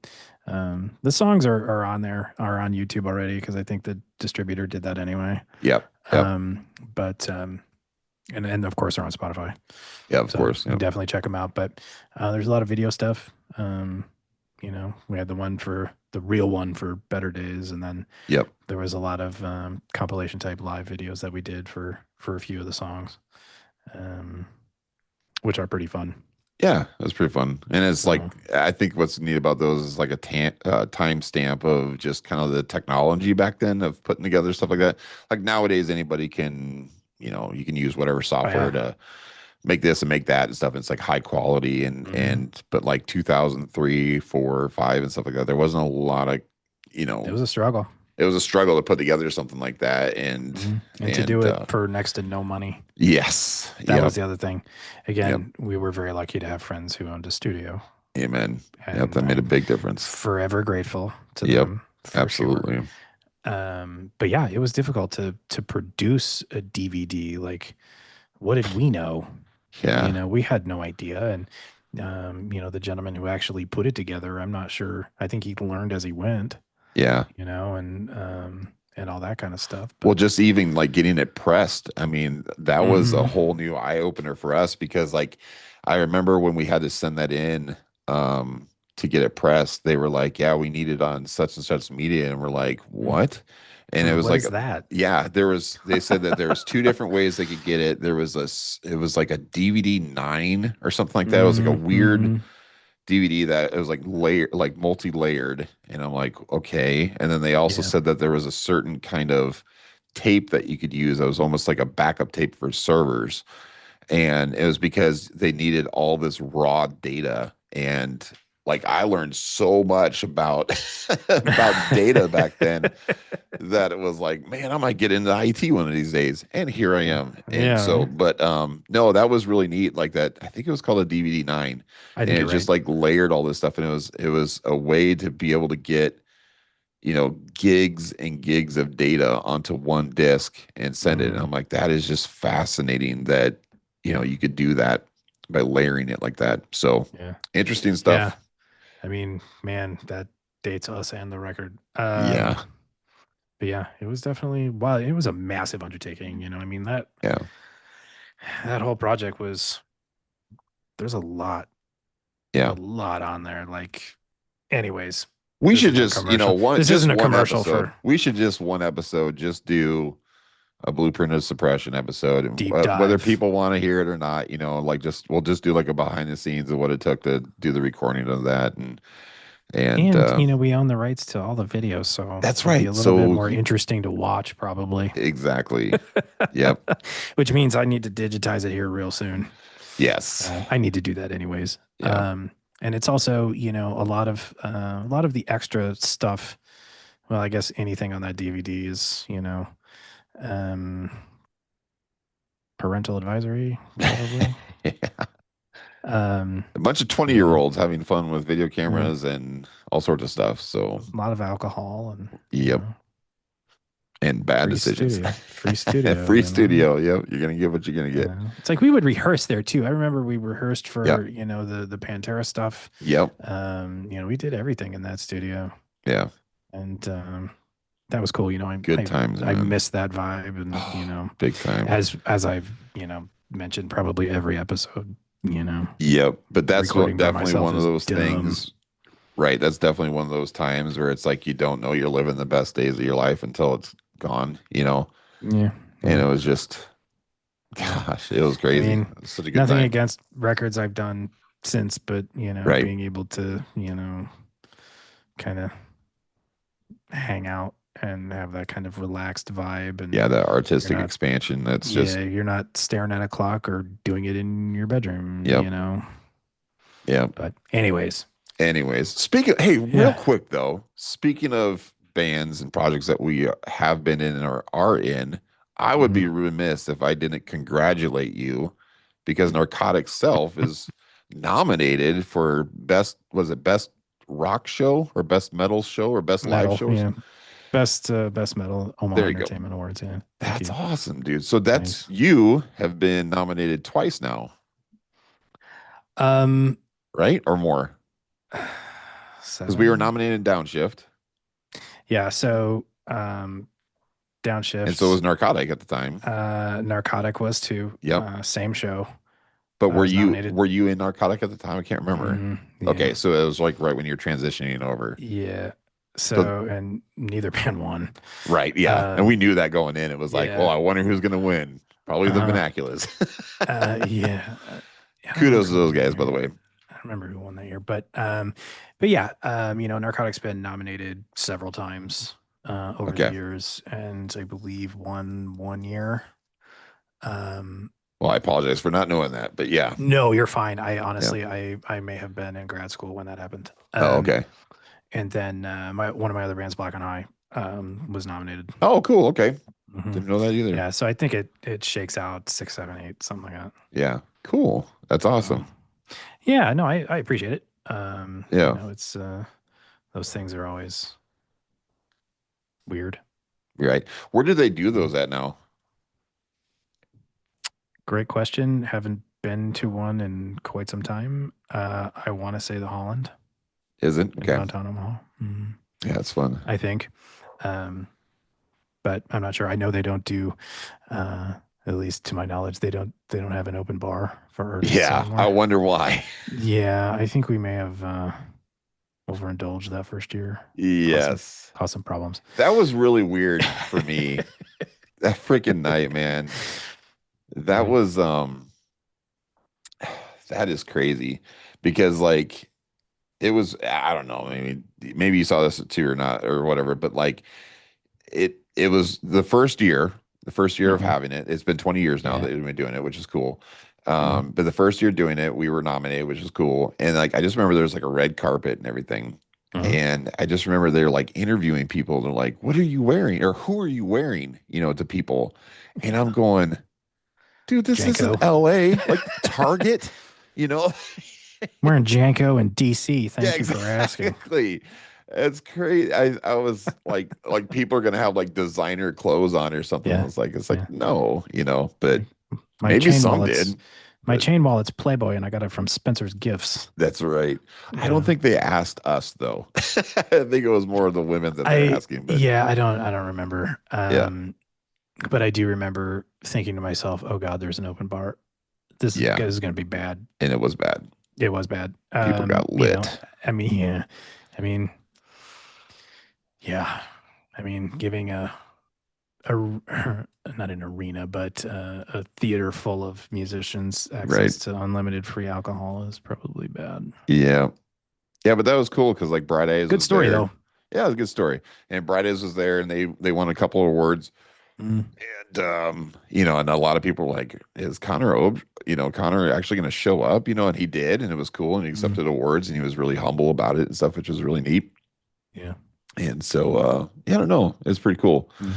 the songs are on YouTube already because I think the distributor did that anyway. Yep. Yep. But and of course they're on Spotify. Yeah, of So course. you can Yep. definitely check them out. But there's a lot of video stuff. We had the real one for Better Days, and then Yep. there was a lot of compilation type live videos that we did for a few of the songs, um, which are pretty fun. Yeah, that's pretty fun. And it's like So I think what's neat about those is like a time stamp of just kind of the technology back then of putting together stuff like that. Like nowadays, anybody can, you can use whatever oh software yeah, to make this and make that and stuff. It's like high quality hmm but like 2003, 4, 5 and stuff like that. There wasn't a lot of, you it know, was a struggle, it was a struggle to put together something like that. and to do it for next to no money. Yes, That was yep, the other thing. yep, Again, we were very lucky to have friends who owned a studio, amen. Yep, and that made a I'm big difference. forever grateful to Yep, them for sure. absolutely. But yeah, it was difficult to produce a DVD. Like, what did we know? Yeah, We had no idea. And the gentleman who actually put it together, I'm not sure. I think he learned as he went. yeah. And all that kind of stuff. Well, But just even like getting it pressed, I mean, that was a mhm, whole new eye opener for us because like I remember when we had to send that in to get it pressed, they were like, yeah, we need it on such and such media. And we're like, what? And it was what like, is that? yeah, they said that there was two different ways they could get it. It was like a DVD 9 or something like that. It was like a weird Mm-hmm. DVD that it was like multi-layered. And I'm like, okay. And then they also Yeah. said that there was a certain kind of tape that you could use that was almost like a backup tape for servers. And it was because they needed all this raw data. And like I learned so much about about data back then that it was like, man, I might get into IT one of these days. And here I am. And so, Yeah, but no, that was really neat. Like that, I think it was called a DVD 9, I and think it you're right. just like layered all this stuff. And it was a way to be able to get, gigs and gigs of data onto one disk and send it. And Hmm. I'm like, that is just fascinating that, you could do that by layering it like that. So Yeah, interesting yeah. stuff. I mean, man, that dates us and the record. Yeah. But yeah, it was definitely wow. It was a massive undertaking. I mean Yeah. that whole project was there's a Yeah. lot on there. Like, anyways, We this should isn't a just, commercial. This just isn't a one commercial episode. for We should just one episode just do a blueprint of suppression episode, and deep whether dive. people want to hear it or not, like just we'll just do like a behind the scenes of what it took to do the recording of that, and And we own the rights to all the videos, so that's it'll be a right. little bit So more interesting to watch, probably. exactly. Yep. Which means I need to digitize it here real soon. Yes. I need to do that anyways. Yeah. And it's also, a lot of the extra stuff. Well, I guess anything on that DVD is, um, parental advisory, probably. Yeah. Um, A bunch of 20 but year yeah, olds having fun with video yeah, cameras and all sorts of stuff. So, a lot of alcohol and yep. And bad free decisions. studio, free studio. Free studio. Yep. You're going to get what you're going to get. It's like we would rehearse there too. I remember we rehearsed for Yep. the Pantera stuff. Yep. We did everything in that studio, Yeah. and that was cool. Good times, I man. miss that vibe, and Big time. as I've mentioned probably every episode. Yep. But that's what Recording by definitely myself one of is those dumb. things, right? That's definitely one of those times where it's like you don't know you're living the best days of your life until it's gone. Yeah, And yeah, it was just, yeah. gosh, it was I crazy. mean, It was such a good nothing time. against records I've done since, but Right. being able to kind of hang out and have that kind of relaxed vibe, and Yeah. The you're artistic not expansion. That's yeah, just, you're not staring at a clock or doing it in your yep. bedroom. Yep. But anyways, Anyways, hey, real yeah. quick though, speaking of bands and projects that we have been in or are in, I would Mhm. be remiss if I didn't congratulate you because Narcotic Self is nominated for best rock show or best metal show or best live Metal, shows? yeah. Best metal Omaha There you go. Entertainment Awards, yeah. Thank That's you. awesome, dude. So that's Thanks. you have been nominated twice now, Um right? Or more? Because we were Seven. nominated in Downshift, Yeah, so and so was Downshift, Narcotic at the time. Narcotic was too. Yep. Same show. But I were was you nominated. were you in Narcotic at the time? I can't remember. Okay, Yeah. so it was like right when you're transitioning over. Yeah. So So, and neither band won. right, yeah. And we Um, knew that going in. It was like, well, yeah. I wonder who's gonna win. Probably the Uh, Vernaculars. yeah. I don't remember Kudos to who those won that guys, by the year. way. I don't remember who won that year, but yeah, Narcotics been nominated several times over the Okay. years, and I believe won one year. Um, Well, I apologize for not knowing that, but yeah. no, you're fine. I Yeah. honestly, I may have been in grad school when that happened. Oh, okay. And then my one of my other bands, Black and High, was nominated. Oh, cool. Okay. Hmm. Didn't know that either. Yeah, so I think it shakes out 6, 7, 8, something like that. Yeah. Cool. That's So awesome. yeah, no, I appreciate it. Yeah. It's those things are always weird. You're right. Where do they do Mm. those at now? Great question. Haven't been to one in quite some time. I want to say the Holland Is it? in Okay. downtown Omaha. Mhm. Yeah, it's fun. I think. Um, but I'm not sure. I know they don't do, at least to my knowledge, they don't have an open bar for artists Yeah. I anymore. wonder why. Yeah, I think we may have overindulged that first year. Yes. Caused some problems. That was really weird for me. That freaking night, man. That Yeah. was that is crazy because like it was, I don't know, maybe you saw this too or not or whatever, but like it it was the first year of Hmm. having it. It's been 20 years now Yeah. that we've been doing it, which is cool. Hmm. But the first year doing it, we were nominated, which is cool. And like I just remember there was like a red carpet and everything. Hmm. And I just remember they're like interviewing people. They're like, "What are you wearing?" Or "Who are you wearing?" To people. And I'm Yeah. going, "Dude, this isn't Janko. LA, like Target, you know?" We're in Janko and DC. Yeah, Thank you for asking. exactly. It's crazy. I was like people are gonna have like designer clothes on or something. Yeah. It's like Yeah. no, but Like, my maybe chain some wallet's did. my But chain wallet's Playboy, and I got it from Spencer's Gifts. that's right. I don't Yeah. think they asked us though. I think it was more of the women that they're I asking, but yeah, I don't remember. yeah, But I do remember thinking to myself, "Oh God, there's an open bar. yeah. This is gonna be bad." And it was bad. It was bad. People got lit. I mean, yeah, I mean, yeah, I mean, giving a not an arena, but a theater full of musicians Right. access to unlimited free alcohol is probably bad. Yeah. Yeah, but that was cool because like Bright Eyes Good was story there. though. Yeah, it was a good story. And Bright Eyes was there and they won a couple of awards. Mm, And and a lot of people were like, is Connor actually going to show up? And he did, and it was cool, and he mm, accepted awards, and he was really humble about it and stuff, which was really neat. yeah. And so, yeah, I don't know, it's pretty cool. Mm.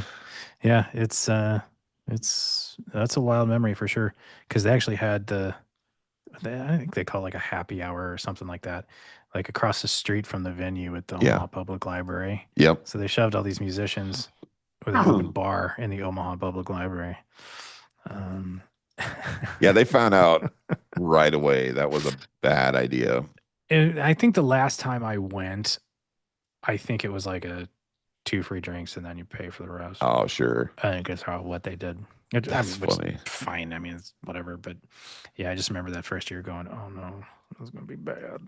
Yeah, it's that's a wild memory for sure. Because they actually had I think they call it like a happy hour or something like that, like across the street from the venue at the Yeah, Omaha Public Library. yep. So they shoved all these musicians with an open bar in the Omaha Public Library. Um, Yeah, they found out right away that was a bad idea. I think the last time I went, I think it was like a two free drinks and then you pay for the rest. Oh, sure, I think that's how what they did. I that's mean, which is funny. fine. I mean, it's whatever. But yeah, I just remember that first year going, "Oh no, it was gonna be bad."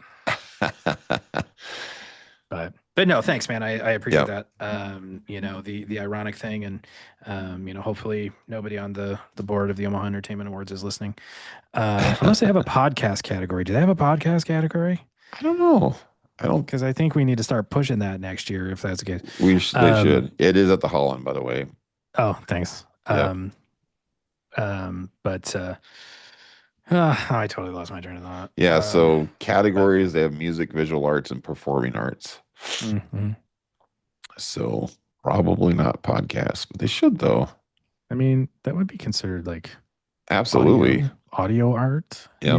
But no, thanks, man. I appreciate Yep. that. The ironic thing, and hopefully nobody on the board of the Omaha Entertainment Awards is listening. Unless they have a podcast category. Do they have a podcast category? I don't know. I don't. Because I think we need to start pushing that next year if that's the case. They Um, should. It is at the Holland, by the way. oh, thanks. Yep. But I totally lost my train of thought. Yeah, so But categories, they have music, visual arts, and performing arts. mhm. So probably not podcasts, but they should though. I mean, that would be considered like Absolutely. audio art, Yep.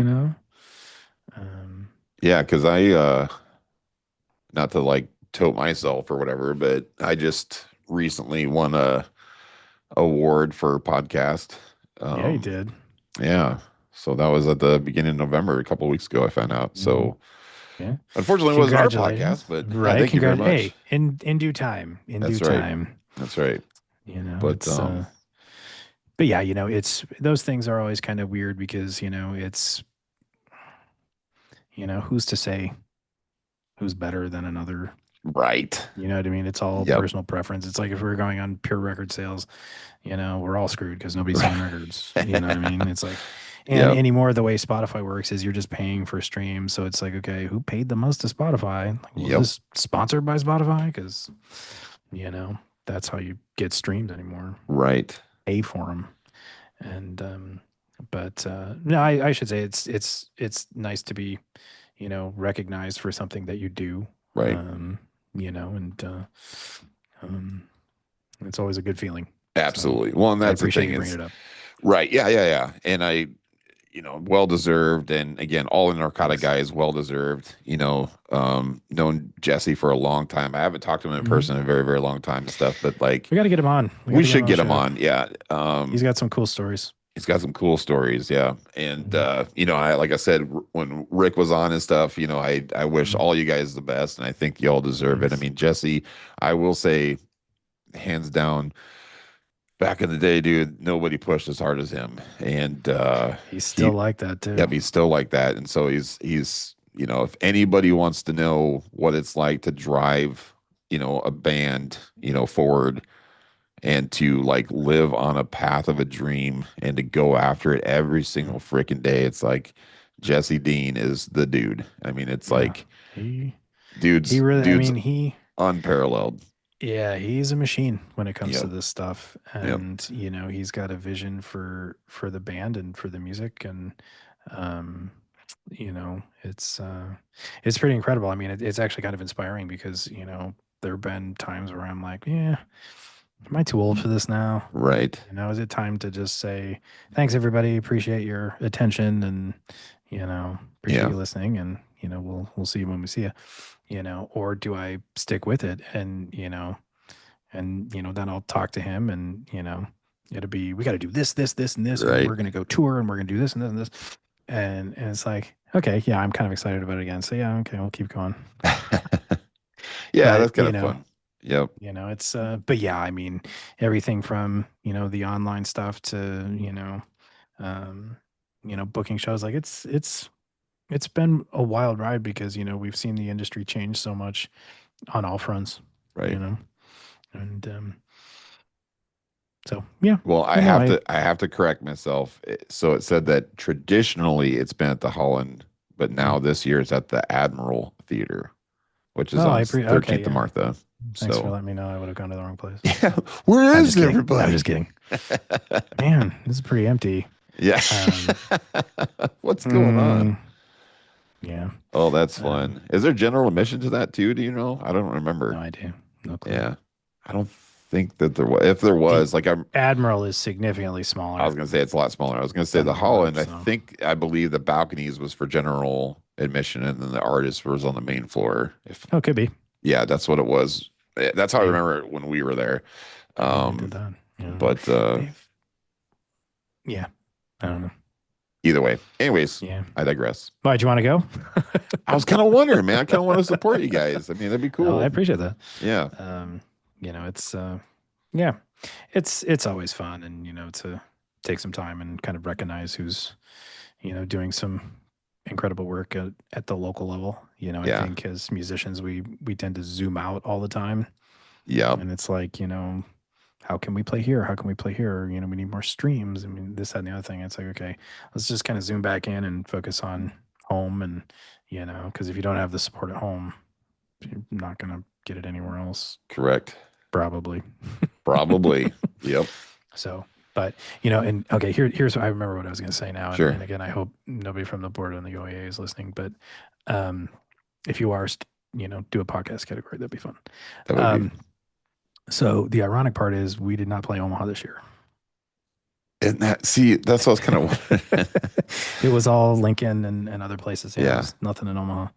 Um, Yeah, because not to like tote myself or whatever, but I just recently won a award for podcast. yeah, you Um, did. yeah. So that was at the beginning of November, a couple of weeks ago, I found out. Mhm. So Yeah. unfortunately, it wasn't our podcast, Congratulations. but yeah, Right. thank you very much. Hey, in due time. In due That's right. time. That's right. But It's but yeah, it's those things are always kind of weird because, it's who's to say who's better than another? right. You know what I mean? It's all Yep. personal preference. It's like if we were going on pure record sales, we're all screwed because nobody's selling records. You know what I mean? It's like, and Yep. anymore, the way Spotify works is you're just paying for streams. So it's like, okay, who paid the most to Spotify? Like, was Yep. this sponsored by Spotify? Because, that's how you get streamed anymore. Right. Pay for them. And, but no, I should say it's nice to be, recognized for something that you do. Right. And um, it's always a good feeling. So Absolutely. Well, and I that's the appreciate thing you bringing is it up. right. Yeah, yeah, yeah. And well deserved. And again, all the Narcotic Thanks. guys, well deserved. Known Jesse for a long time. I haven't talked to him in Hmm. person in a very, very long time and stuff, but like We got to get him on. We got we to get him should on the get him show. on. Yeah. He's got some cool stories. He's got some cool stories. Yeah. And Mhm. I like I said, when Rick was on and stuff, I wish Mhm. all you guys the best, and I think y'all deserve it. I Thanks. mean, Jesse, I will say, hands down, back in the day, dude, nobody pushed as hard as him. And He's still he like that too. yep, he's still like that. And so he's if anybody wants to know what it's like to drive, a band, forward and to like live on a path of a dream and to go after it every Mhm. single freaking day, it's like Jesse Dean is the dude. I mean, it's Yeah. like He dude's really. I dude's mean, he unparalleled. Yeah, he's a machine when it comes to Yep. this stuff, Yep. and he's got a vision for the band and for the music, and um, it's pretty incredible. I mean, it's actually kind of inspiring because there have been times where I'm like, yeah, am I too old for this now? Right. Is it time to just say thanks, everybody, appreciate your attention, and appreciate Yeah. you listening, and we'll see you when we see you, or do I stick with it and then I'll talk to him, and it'll be, we got to do this, this, this, and this, and Right. we're gonna go tour, and we're gonna do this and this and this, and it's like, okay, yeah, I'm kind of excited about it again. So yeah, okay, we'll keep going. Yeah, But that's kind of fun. Yep. it's but yeah, I mean, everything from the online stuff to um, booking shows, like it's been a wild ride because we've seen the industry change so much on all fronts, you Right. know, and so yeah, Well, but no, I have to correct myself. So it said that traditionally it's been at the Holland, but now mm. this year it's at the Admiral Theater, which is Oh, on okay, 13th of yeah. Martha. Thanks for So, letting me know. I would have gone to the wrong place. yeah, where I'm is just kidding. I'm just everybody? kidding. Man, this is pretty empty. Yeah. Um, What's going on? mm, yeah. Oh, that's Um, fun. Is there general admission to that too? Do you know? I don't no remember. idea. No clue. Yeah. I don't think that there was. If there The was, like Admiral is significantly I was smaller gonna say it's a lot smaller. I was gonna say than the the Holland, Holland, so I believe the balconies was for general admission and then the artist was on the main floor. If oh, it could be. Yeah, that's what it was. That's how I Maybe remember it when we were there. maybe they did that. But They've yeah. I don't know. either way. Anyways, Yeah. I digress. Why, do you want to go? I was kind of wondering, man. I kind of want to support you guys. I mean, that'd be Oh, I cool. appreciate that. Yeah. It's yeah, it's always fun, and to take some time and kind of recognize who's doing some incredible work at the local level. I Yeah. think as musicians, we tend to zoom out all the time, Yep. and it's like, how can we play here? How can we play here? We need more streams. I mean, this, that, and the other thing. It's like, okay, let's just kind of zoom back in and focus on home, and because if you don't have the support at home, you're not gonna get it anywhere else, Correct. probably. Probably. Yep. So, but and okay, here's what I remember what I was going to say now, Sure. and again, I hope nobody from the board and the OAA is listening, but um, if you are, do a podcast category, that'd be fun. That would be. So the ironic part is we did not play Omaha this year. And see, that's what I was kind of. It was all Lincoln and other places. Yeah, Yeah. There was nothing in Omaha.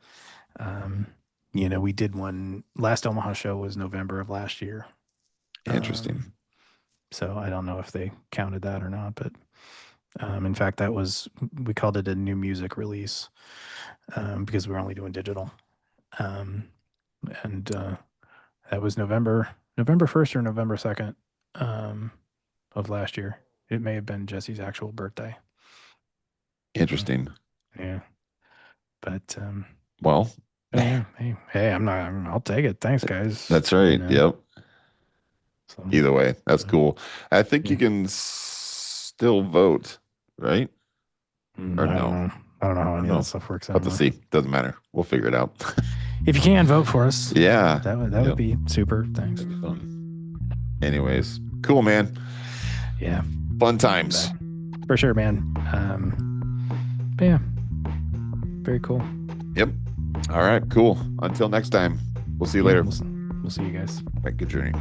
We did one last Omaha show was November of last year. Interesting. So I don't know if they counted that or not, but in fact, we called it a new music release because we were only doing digital. And that was November 1st or November 2nd of last year. It may have been Jesse's actual birthday. Interesting. Yeah. But well, hey, I'll take it. Thanks, guys. That's right. Yep. So, either way, that's cool. I think you can still vote, right? Or I don't know. I don't know how any of that stuff works out. Have to see. Doesn't matter. We'll figure it out. If you can vote for us, yeah, that would be super. Thanks. That'd be fun. Anyways, cool, man. Yeah, fun times for sure, man. But yeah, very cool. Yep. All right, cool. Until next time, we'll see you later. We'll see you guys. Right, good journey.